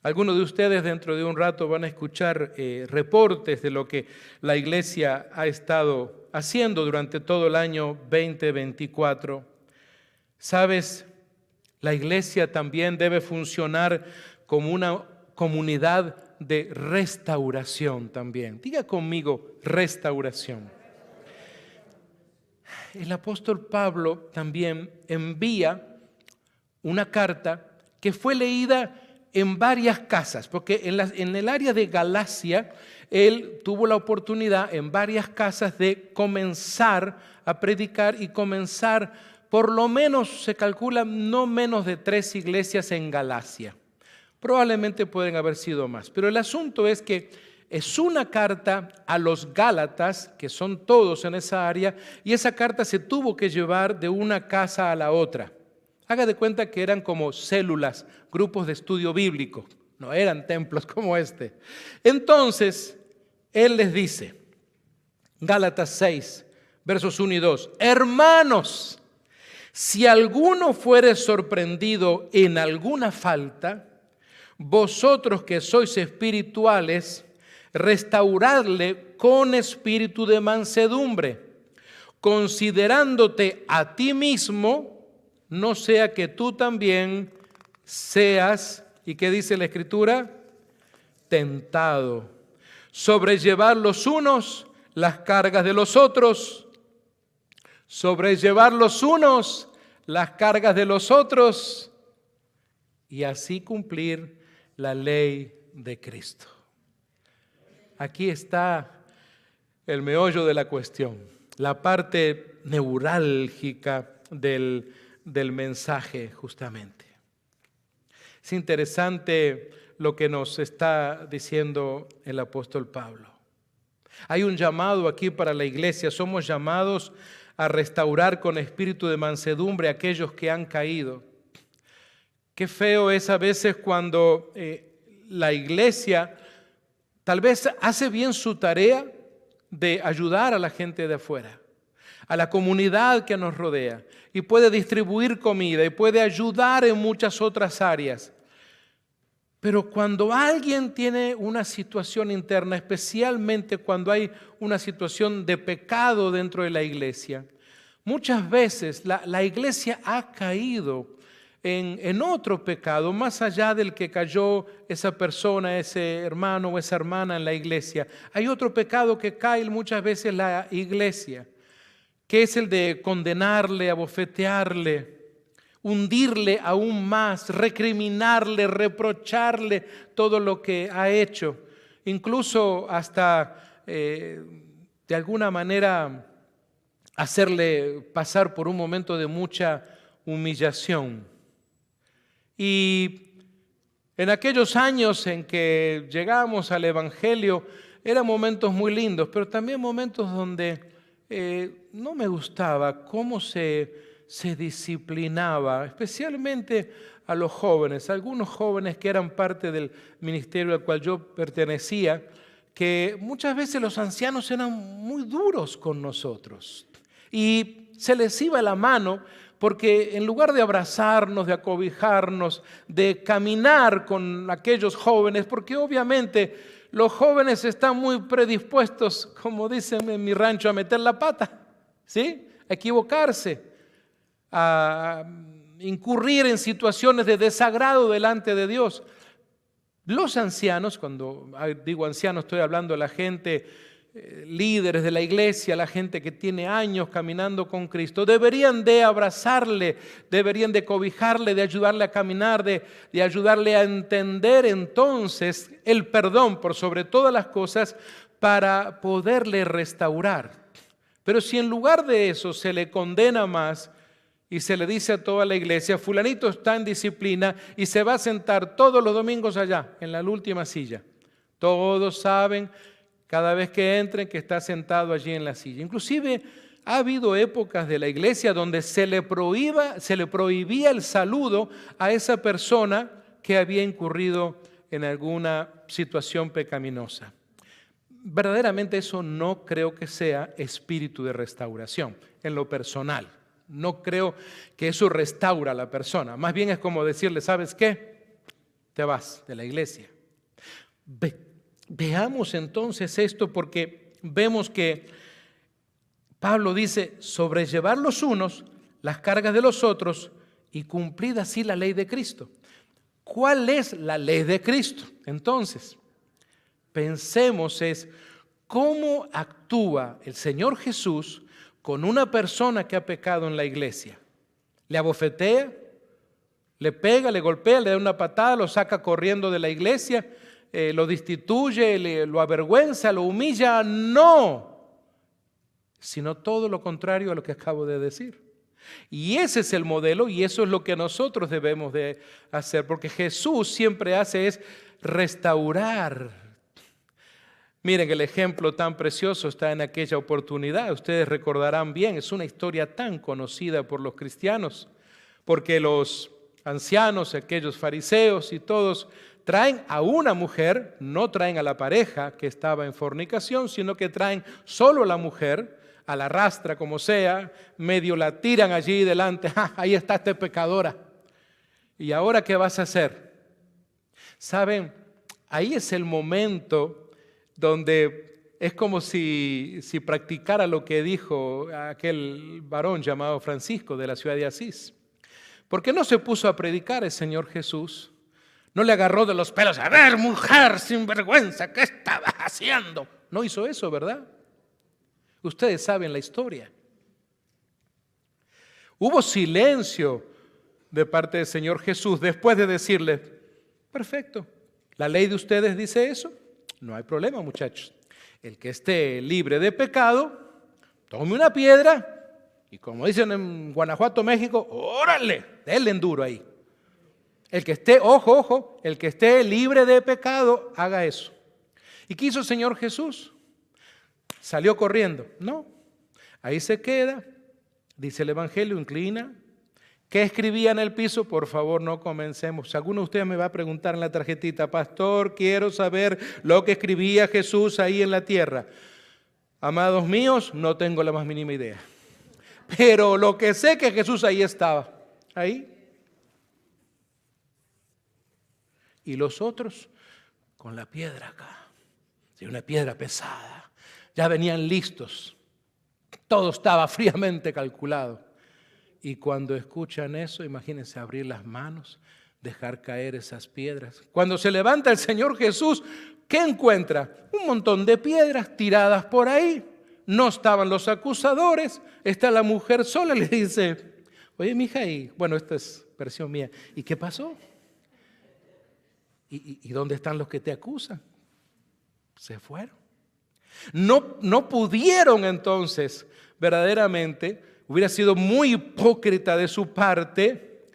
Algunos de ustedes dentro de un rato van a escuchar reportes de lo que la iglesia ha estado haciendo durante todo el año 2024. ¿Sabes? La iglesia también debe funcionar como una comunidad de restauración también. Diga conmigo: restauración. El apóstol Pablo también envía una carta que fue leída en varias casas, porque en el área de Galacia él tuvo la oportunidad en varias casas de comenzar a predicar y comenzar, por lo menos se calcula, no menos de 3 iglesias en Galacia. Probablemente pueden haber sido más, pero el asunto es que es una carta a los Gálatas, que son todos en esa área, y esa carta se tuvo que llevar de una casa a la otra. Haga de cuenta que eran como células, grupos de estudio bíblico, no eran templos como este. Entonces, él les dice, Gálatas 6, versos 1 y 2, hermanos, si alguno fuere sorprendido en alguna falta, vosotros que sois espirituales, restauradle con espíritu de mansedumbre, considerándote a ti mismo, no sea que tú también seas, ¿y qué dice la Escritura? Tentado. Sobrellevar los unos las cargas de los otros. Sobrellevar los unos las cargas de los otros. Y así cumplir la ley de Cristo. Aquí está el meollo de la cuestión, la parte neurálgica del mensaje justamente. Es interesante lo que nos está diciendo el apóstol Pablo. Hay un llamado aquí para la iglesia, somos llamados a restaurar con espíritu de mansedumbre a aquellos que han caído. Qué feo es a veces cuando la iglesia tal vez hace bien su tarea de ayudar a la gente de afuera, a la comunidad que nos rodea, y puede distribuir comida y puede ayudar en muchas otras áreas. Pero cuando alguien tiene una situación interna, especialmente cuando hay una situación de pecado dentro de la iglesia, muchas veces la iglesia ha caído en otro pecado, más allá del que cayó esa persona, ese hermano o esa hermana en la iglesia. Hay otro pecado que cae muchas veces la iglesia, que es el de condenarle, abofetearle, hundirle aún más, recriminarle, reprocharle todo lo que ha hecho, incluso hasta de alguna manera hacerle pasar por un momento de mucha humillación. Y en aquellos años en que llegamos al Evangelio, eran momentos muy lindos, pero también momentos donde no me gustaba cómo se disciplinaba, especialmente a los jóvenes, algunos jóvenes que eran parte del ministerio al cual yo pertenecía, que muchas veces los ancianos eran muy duros con nosotros. Y se les iba la mano porque en lugar de abrazarnos, de acobijarnos, de caminar con aquellos jóvenes, porque obviamente los jóvenes están muy predispuestos, como dicen en mi rancho, a meter la pata, ¿sí? A equivocarse, a incurrir en situaciones de desagrado delante de Dios. Los ancianos, cuando digo ancianos estoy hablando de la gente, líderes de la iglesia, la gente que tiene años caminando con Cristo, deberían de abrazarle, deberían de cobijarle, de ayudarle a caminar, de ayudarle a entender entonces el perdón por sobre todas las cosas para poderle restaurar. Pero si en lugar de eso se le condena más y se le dice a toda la iglesia, fulanito está en disciplina y se va a sentar todos los domingos allá, en la última silla. Todos saben cada vez que entren que está sentado allí en la silla. Inclusive ha habido épocas de la iglesia donde se le prohibía el saludo a esa persona que había incurrido en alguna situación pecaminosa. Verdaderamente eso no creo que sea espíritu de restauración, en lo personal. No creo que eso restaura a la persona. Más bien es como decirle, ¿sabes qué? Te vas de la iglesia. Veamos entonces esto porque vemos que Pablo dice, sobrellevar los unos las cargas de los otros y cumplir así la ley de Cristo. ¿Cuál es la ley de Cristo? Entonces, pensemos cómo actúa el Señor Jesús con una persona que ha pecado en la iglesia. Le abofetea, le pega, le golpea, le da una patada, lo saca corriendo de la iglesia, lo destituye, lo avergüenza, lo humilla. No, sino todo lo contrario a lo que acabo de decir. Y ese es el modelo y eso es lo que nosotros debemos de hacer, porque Jesús siempre hace es restaurar. Miren, el ejemplo tan precioso está en aquella oportunidad. Ustedes recordarán bien, es una historia tan conocida por los cristianos, porque los ancianos, aquellos fariseos y todos, traen a una mujer, no traen a la pareja que estaba en fornicación, sino que traen solo a la mujer, a la arrastra como sea, medio la tiran allí delante, ahí está esta pecadora. ¿Y ahora qué vas a hacer? ¿Saben? Ahí es el momento donde es como si practicara lo que dijo aquel varón llamado Francisco de la ciudad de Asís. ¿Por qué no se puso a predicar el Señor Jesús? No le agarró de los pelos, a ver, mujer sin vergüenza, ¿qué estabas haciendo? No hizo eso, ¿verdad? Ustedes saben la historia. Hubo silencio de parte del Señor Jesús después de decirle, perfecto, ¿la ley de ustedes dice eso? No hay problema, muchachos. El que esté libre de pecado, tome una piedra y como dicen en Guanajuato, México, órale, denle en duro ahí. El que esté, ojo, el que esté libre de pecado, haga eso. ¿Y qué hizo el Señor Jesús? Salió corriendo. No, ahí se queda, dice el Evangelio, inclina. ¿Qué escribía en el piso? Por favor, no comencemos. Si alguno de ustedes me va a preguntar en la tarjetita, pastor, quiero saber lo que escribía Jesús ahí en la tierra. Amados míos, no tengo la más mínima idea. Pero lo que sé que Jesús ahí estaba. Ahí. Y los otros con la piedra acá. Sí, una piedra pesada. Ya venían listos. Todo estaba fríamente calculado. Y cuando escuchan eso, imagínense abrir las manos, dejar caer esas piedras. Cuando se levanta el Señor Jesús, ¿qué encuentra? Un montón de piedras tiradas por ahí. No estaban los acusadores. Está la mujer sola y le dice, oye, mija, y bueno, esta es versión mía. ¿Y qué pasó? ¿Y dónde están los que te acusan? Se fueron. No pudieron entonces verdaderamente. Hubiera sido muy hipócrita de su parte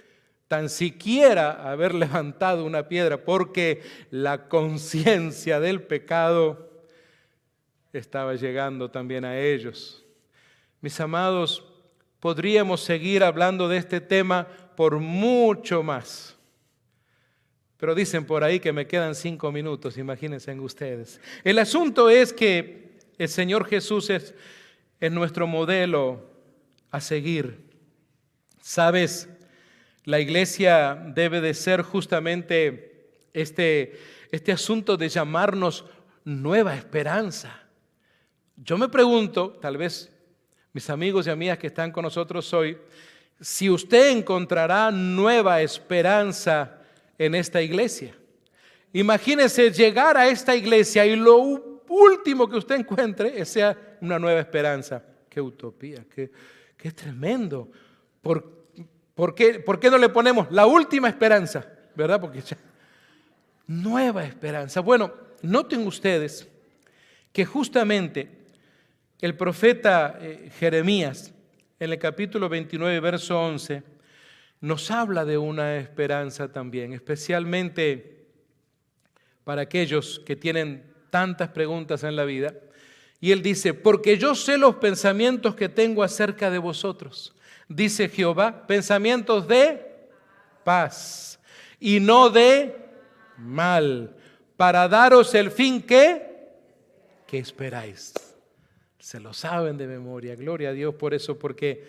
tan siquiera haber levantado una piedra, porque la conciencia del pecado estaba llegando también a ellos. Mis amados, podríamos seguir hablando de este tema por mucho más. Pero dicen por ahí que me quedan 5 minutos, imagínense en ustedes. El asunto es que el Señor Jesús es nuestro modelo a seguir. ¿Sabes? La iglesia debe de ser justamente este asunto de llamarnos nueva esperanza. Yo me pregunto, tal vez mis amigos y amigas que están con nosotros hoy, si usted encontrará nueva esperanza en esta iglesia. Imagínese llegar a esta iglesia y lo último que usted encuentre sea una nueva esperanza. ¡Qué utopía! ¡Qué tremendo! ¿Por qué no le ponemos la última esperanza? ¿Verdad? Porque ya, nueva esperanza. Bueno, noten ustedes que justamente el profeta Jeremías, en el capítulo 29, verso 11, nos habla de una esperanza también, especialmente para aquellos que tienen tantas preguntas en la vida. Y él dice, porque yo sé los pensamientos que tengo acerca de vosotros, dice Jehová, pensamientos de paz y no de mal, para daros el fin que esperáis. Se lo saben de memoria, gloria a Dios por eso, porque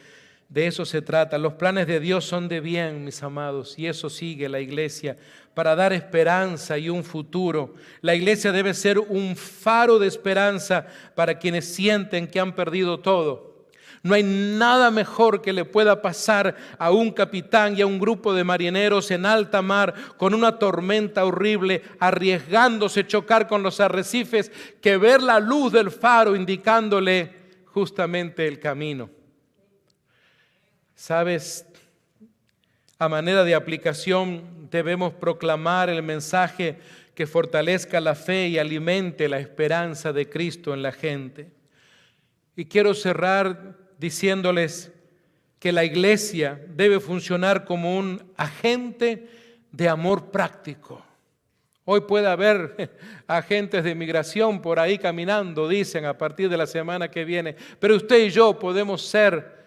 de eso se trata. Los planes de Dios son de bien, mis amados, y eso sigue la iglesia, para dar esperanza y un futuro. La iglesia debe ser un faro de esperanza para quienes sienten que han perdido todo. No hay nada mejor que le pueda pasar a un capitán y a un grupo de marineros en alta mar con una tormenta horrible, arriesgándose chocar con los arrecifes, que ver la luz del faro indicándole justamente el camino. ¿Sabes? A manera de aplicación debemos proclamar el mensaje que fortalezca la fe y alimente la esperanza de Cristo en la gente. Y quiero cerrar diciéndoles que la iglesia debe funcionar como un agente de amor práctico. Hoy puede haber agentes de migración por ahí caminando, dicen, a partir de la semana que viene, pero usted y yo podemos ser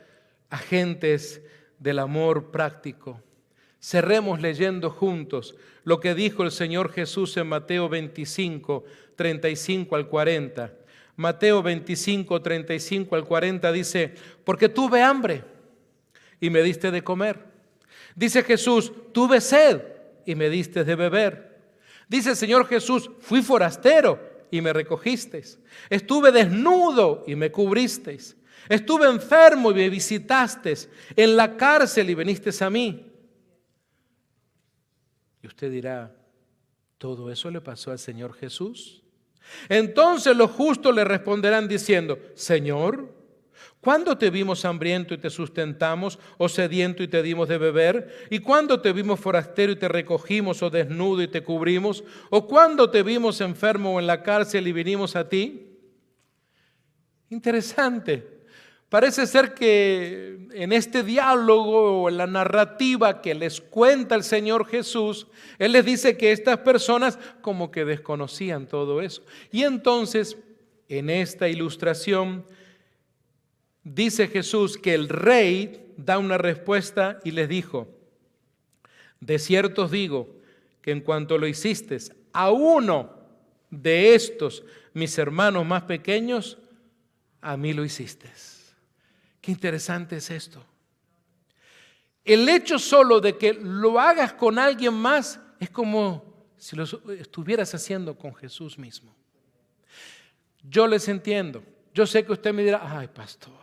agentes del amor práctico. Cerremos leyendo juntos lo que dijo el Señor Jesús en Mateo 25, 35 al 40. Mateo 25, 35 al 40 dice, porque tuve hambre y me diste de comer. Dice Jesús, tuve sed y me diste de beber. Dice el Señor Jesús, fui forastero y me recogisteis. Estuve desnudo y me cubristeis. Estuve enfermo y me visitasteis. En la cárcel y vinisteis a mí. Y usted dirá, ¿todo eso le pasó al Señor Jesús? Entonces los justos le responderán diciendo, Señor, ¿cuándo te vimos hambriento y te sustentamos, o sediento y te dimos de beber? ¿Y cuándo te vimos forastero y te recogimos, o desnudo y te cubrimos? ¿O cuándo te vimos enfermo o en la cárcel y vinimos a ti? Interesante. Parece ser que en este diálogo o en la narrativa que les cuenta el Señor Jesús, Él les dice que estas personas como que desconocían todo eso. Y entonces, en esta ilustración, dice Jesús que el rey da una respuesta y les dijo, de cierto os digo que en cuanto lo hiciste a uno de estos, mis hermanos más pequeños, a mí lo hiciste. Qué interesante es esto. El hecho solo de que lo hagas con alguien más es como si lo estuvieras haciendo con Jesús mismo. Yo les entiendo. Yo sé que usted me dirá, ay, pastor,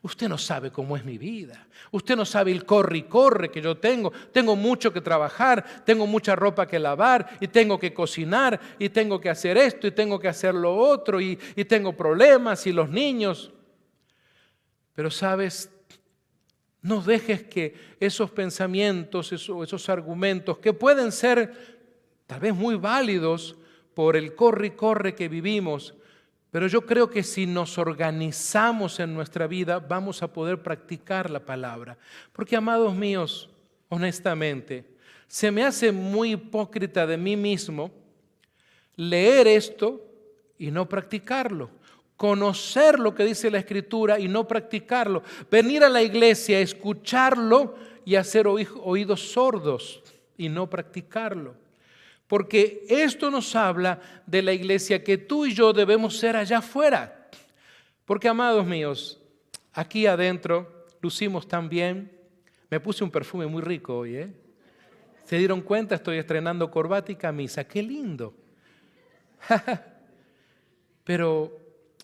usted no sabe cómo es mi vida. Usted no sabe el corre y corre que yo tengo. Tengo mucho que trabajar, tengo mucha ropa que lavar y tengo que cocinar y tengo que hacer esto y tengo que hacer lo otro y tengo problemas y los niños. Pero sabes, no dejes que esos pensamientos, esos argumentos que pueden ser tal vez muy válidos por el corre y corre que vivimos, pero yo creo que si nos organizamos en nuestra vida vamos a poder practicar la palabra. Porque, amados míos, honestamente, se me hace muy hipócrita de mí mismo leer esto y no practicarlo. Conocer lo que dice la Escritura y no practicarlo. Venir a la iglesia, escucharlo y hacer oídos sordos y no practicarlo. Porque esto nos habla de la iglesia que tú y yo debemos ser allá afuera. Porque, amados míos, aquí adentro lucimos tan bien. Me puse un perfume muy rico hoy, ¿eh? ¿Se dieron cuenta? Estoy estrenando corbata y camisa. ¡Qué lindo! Pero,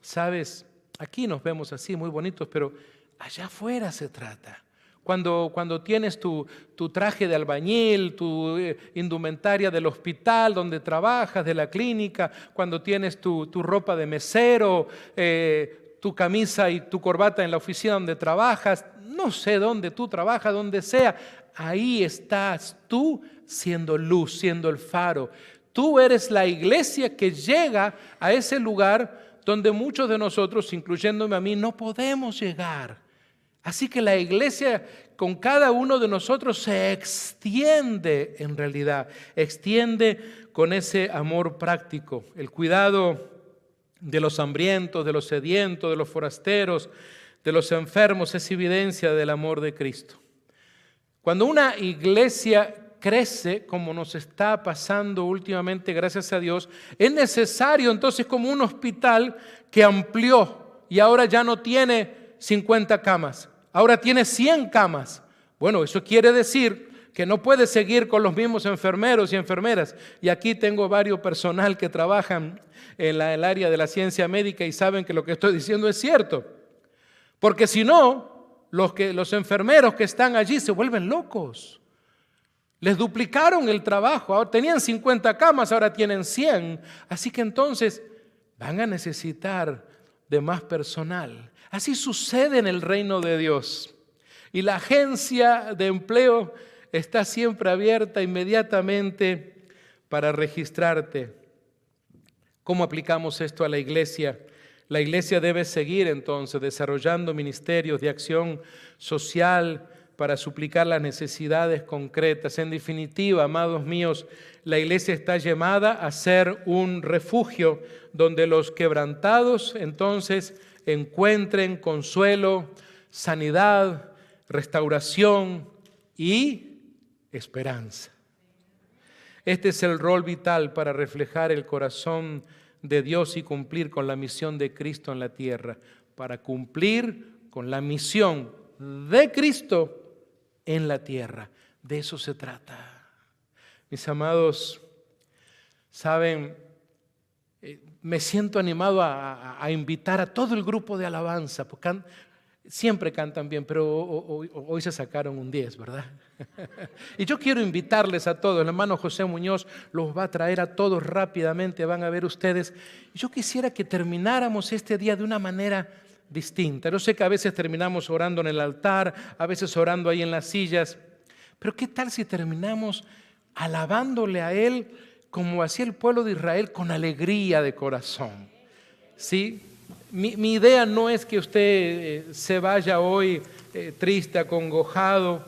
¿sabes? Aquí nos vemos así, muy bonitos, pero allá afuera se trata. Cuando tienes tu traje de albañil, tu indumentaria del hospital donde trabajas, de la clínica, cuando tienes tu ropa de mesero, tu camisa y tu corbata en la oficina donde trabajas, no sé dónde tú trabajas, donde sea, ahí estás tú siendo luz, siendo el faro. Tú eres la iglesia que llega a ese lugar donde muchos de nosotros, incluyéndome a mí, no podemos llegar. Así que la iglesia con cada uno de nosotros se extiende en realidad, extiende con ese amor práctico, el cuidado de los hambrientos, de los sedientos, de los forasteros, de los enfermos, es evidencia del amor de Cristo. Cuando una iglesia crece, como nos está pasando últimamente, gracias a Dios, es necesario entonces como un hospital que amplió y ahora ya no tiene 50 camas, ahora tiene 100 camas. Bueno, eso quiere decir que no puede seguir con los mismos enfermeros y enfermeras. Y aquí tengo varios personal que trabajan en el área de la ciencia médica y saben que lo que estoy diciendo es cierto. Porque si no, los enfermeros que están allí se vuelven locos. Les duplicaron el trabajo, ahora tenían 50 camas, ahora tienen 100. Así que entonces van a necesitar de más personal. Así sucede en el reino de Dios. Y la agencia de empleo está siempre abierta inmediatamente para registrarte. ¿Cómo aplicamos esto a la iglesia? La iglesia debe seguir entonces desarrollando ministerios de acción social para suplicar las necesidades concretas. En definitiva, amados míos, la iglesia está llamada a ser un refugio donde los quebrantados entonces encuentren consuelo, sanidad, restauración y esperanza. Este es el rol vital para reflejar el corazón de Dios y cumplir con la misión de Cristo en la tierra, para cumplir con la misión de Cristo en la tierra. De eso se trata. Mis amados, saben, me siento animado a invitar a todo el grupo de alabanza, porque siempre cantan bien, pero hoy se sacaron un 10, ¿verdad? Y yo quiero invitarles a todos. El hermano José Muñoz los va a traer a todos rápidamente, van a ver ustedes. Yo quisiera que termináramos este día de una manera distinta. Yo sé que a veces terminamos orando en el altar, a veces orando ahí en las sillas, pero ¿qué tal si terminamos alabándole a Él como hacía el pueblo de Israel, con alegría de corazón? ¿Sí? Mi idea no es que usted se vaya hoy triste, acongojado.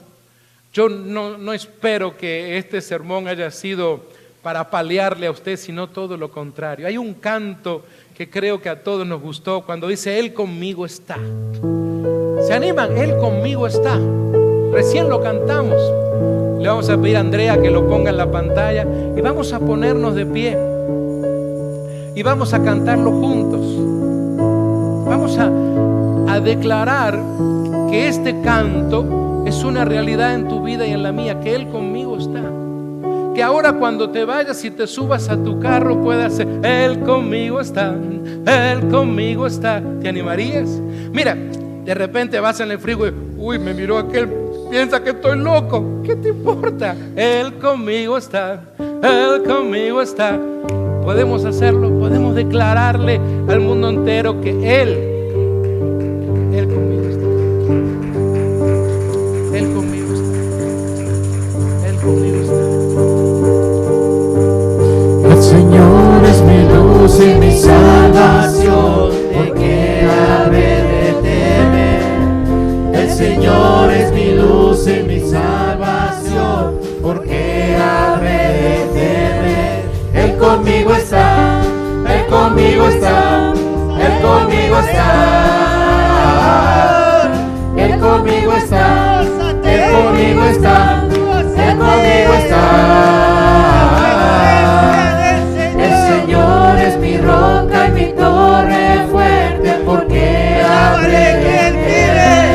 Yo no espero que este sermón haya sido para paliarle a usted, sino todo lo contrario. Hay un canto que creo que a todos nos gustó cuando dice: Él conmigo está. ¿Se animan? Él conmigo está. Recién lo cantamos. Le vamos a pedir a Andrea que lo ponga en la pantalla y vamos a ponernos de pie y vamos a cantarlo juntos. Vamos a declarar que este canto es una realidad en tu vida y en la mía, que Él conmigo está. Que ahora cuando te vayas y te subas a tu carro puedas ser: Él conmigo está, Él conmigo está. ¿Te animarías? Mira, de repente vas en el freeway, uy, me miró aquel, piensa que estoy loco. ¿Qué te importa? Él conmigo está, Él conmigo está. Podemos hacerlo, podemos declararle al mundo entero que Él conmigo está. Él conmigo está. Él conmigo está. El Señor es mi luz y mi salvación, ¿de qué habré de temer? El Señor es mi luz y mi salvación, ¿por qué habré de temer? Él conmigo está, Él conmigo está, Él conmigo está, Él conmigo está, Él conmigo está, Él conmigo está. El Señor es mi roca y mi torre fuerte, ¿por qué habré de temer?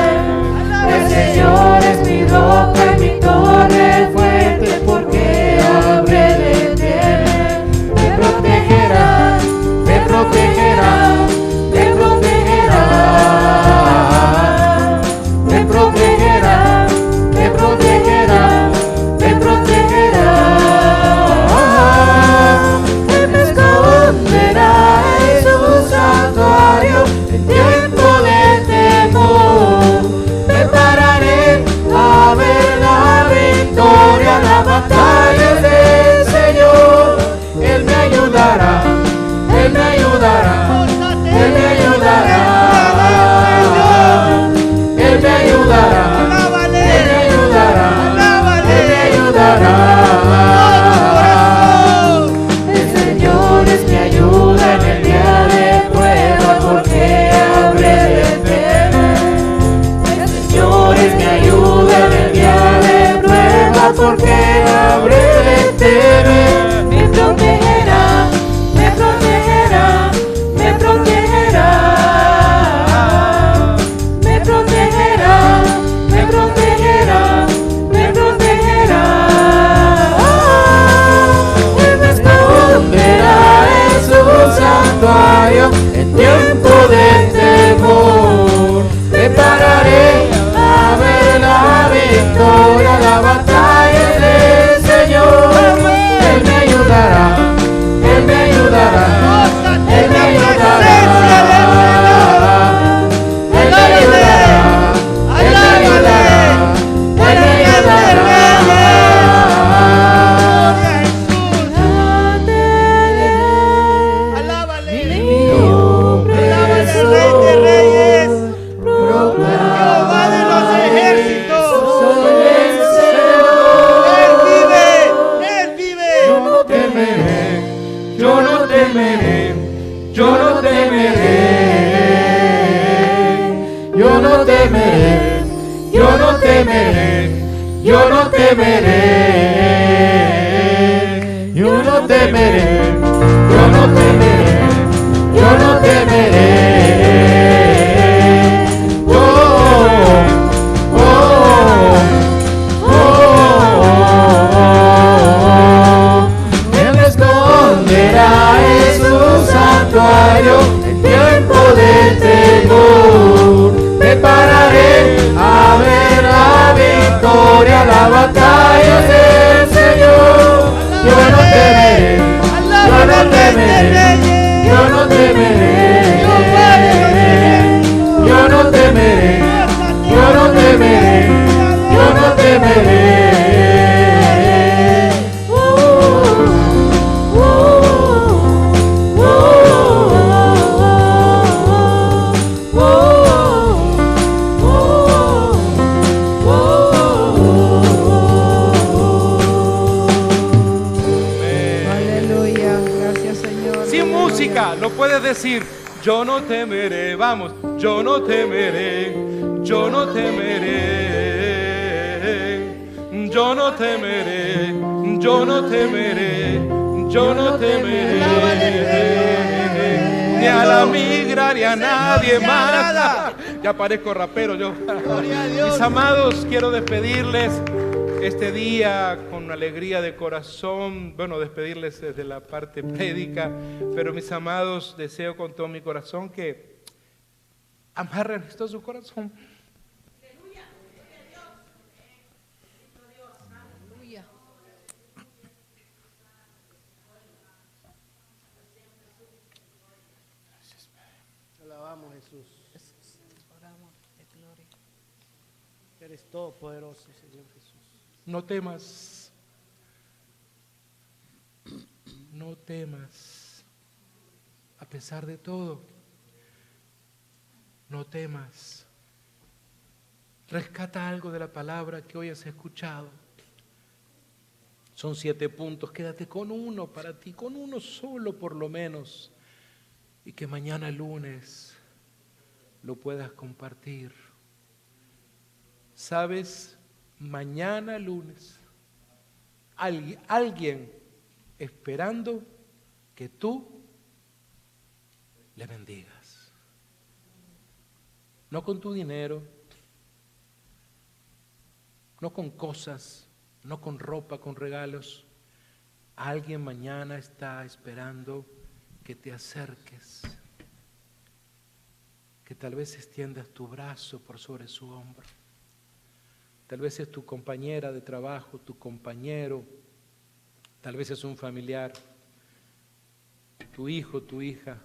no temeré, yo no temeré, yo no temeré, yo no temeré, yo no temeré, yo no temeré. Él me esconderá en su santuario en tiempo de temor. Me pararé a ver la victoria, la batalla del Señor. Yo no temeré, yo no temeré, yo no temeré, yo no temeré, yo no temeré, yo no temeré. Lo puedes decir, yo no temeré, vamos, yo no temeré, yo no temeré, yo no temeré, yo no temeré, yo no temeré, ni a la migra ni a nadie más. Ya parezco rapero yo. Mis amados, quiero despedirles este día con alegría de corazón, bueno, despedirles desde la parte prédica, pero mis amados, deseo con todo mi corazón que amarren esto a su corazón. Aleluya. Te alabamos, Jesús. Oramos de gloria. Eres todopoderoso, Señor Jesús. No temas, no temas, a pesar de todo, no temas. Rescata algo de la palabra que hoy has escuchado. Son 7 puntos, quédate con uno para ti, con uno solo por lo menos, y que mañana lunes lo puedas compartir. ¿Sabes? Mañana lunes, alguien esperando que tú le bendigas. No con tu dinero, no con cosas, no con ropa, con regalos. Alguien mañana está esperando que te acerques, que tal vez extiendas tu brazo por sobre su hombro. Tal vez es tu compañera de trabajo, tu compañero, tal vez es un familiar, tu hijo, tu hija.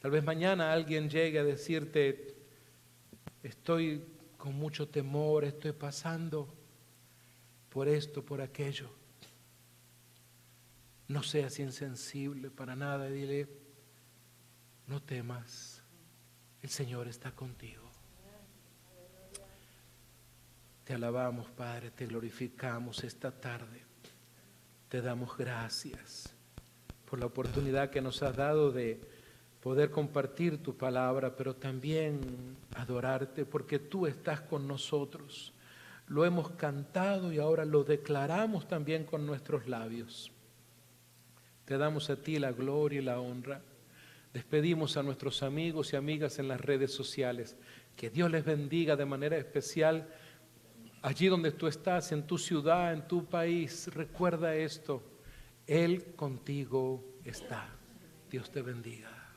Tal vez mañana alguien llegue a decirte, estoy con mucho temor, estoy pasando por esto, por aquello. No seas insensible para nada, dile, no temas, el Señor está contigo. Te alabamos, Padre, te glorificamos esta tarde. Te damos gracias por la oportunidad que nos has dado de poder compartir tu palabra, pero también adorarte porque tú estás con nosotros. Lo hemos cantado y ahora lo declaramos también con nuestros labios. Te damos a ti la gloria y la honra. Despedimos a nuestros amigos y amigas en las redes sociales. Que Dios les bendiga de manera especial. Allí donde tú estás, en tu ciudad, en tu país, recuerda esto, Él contigo está. Dios te bendiga.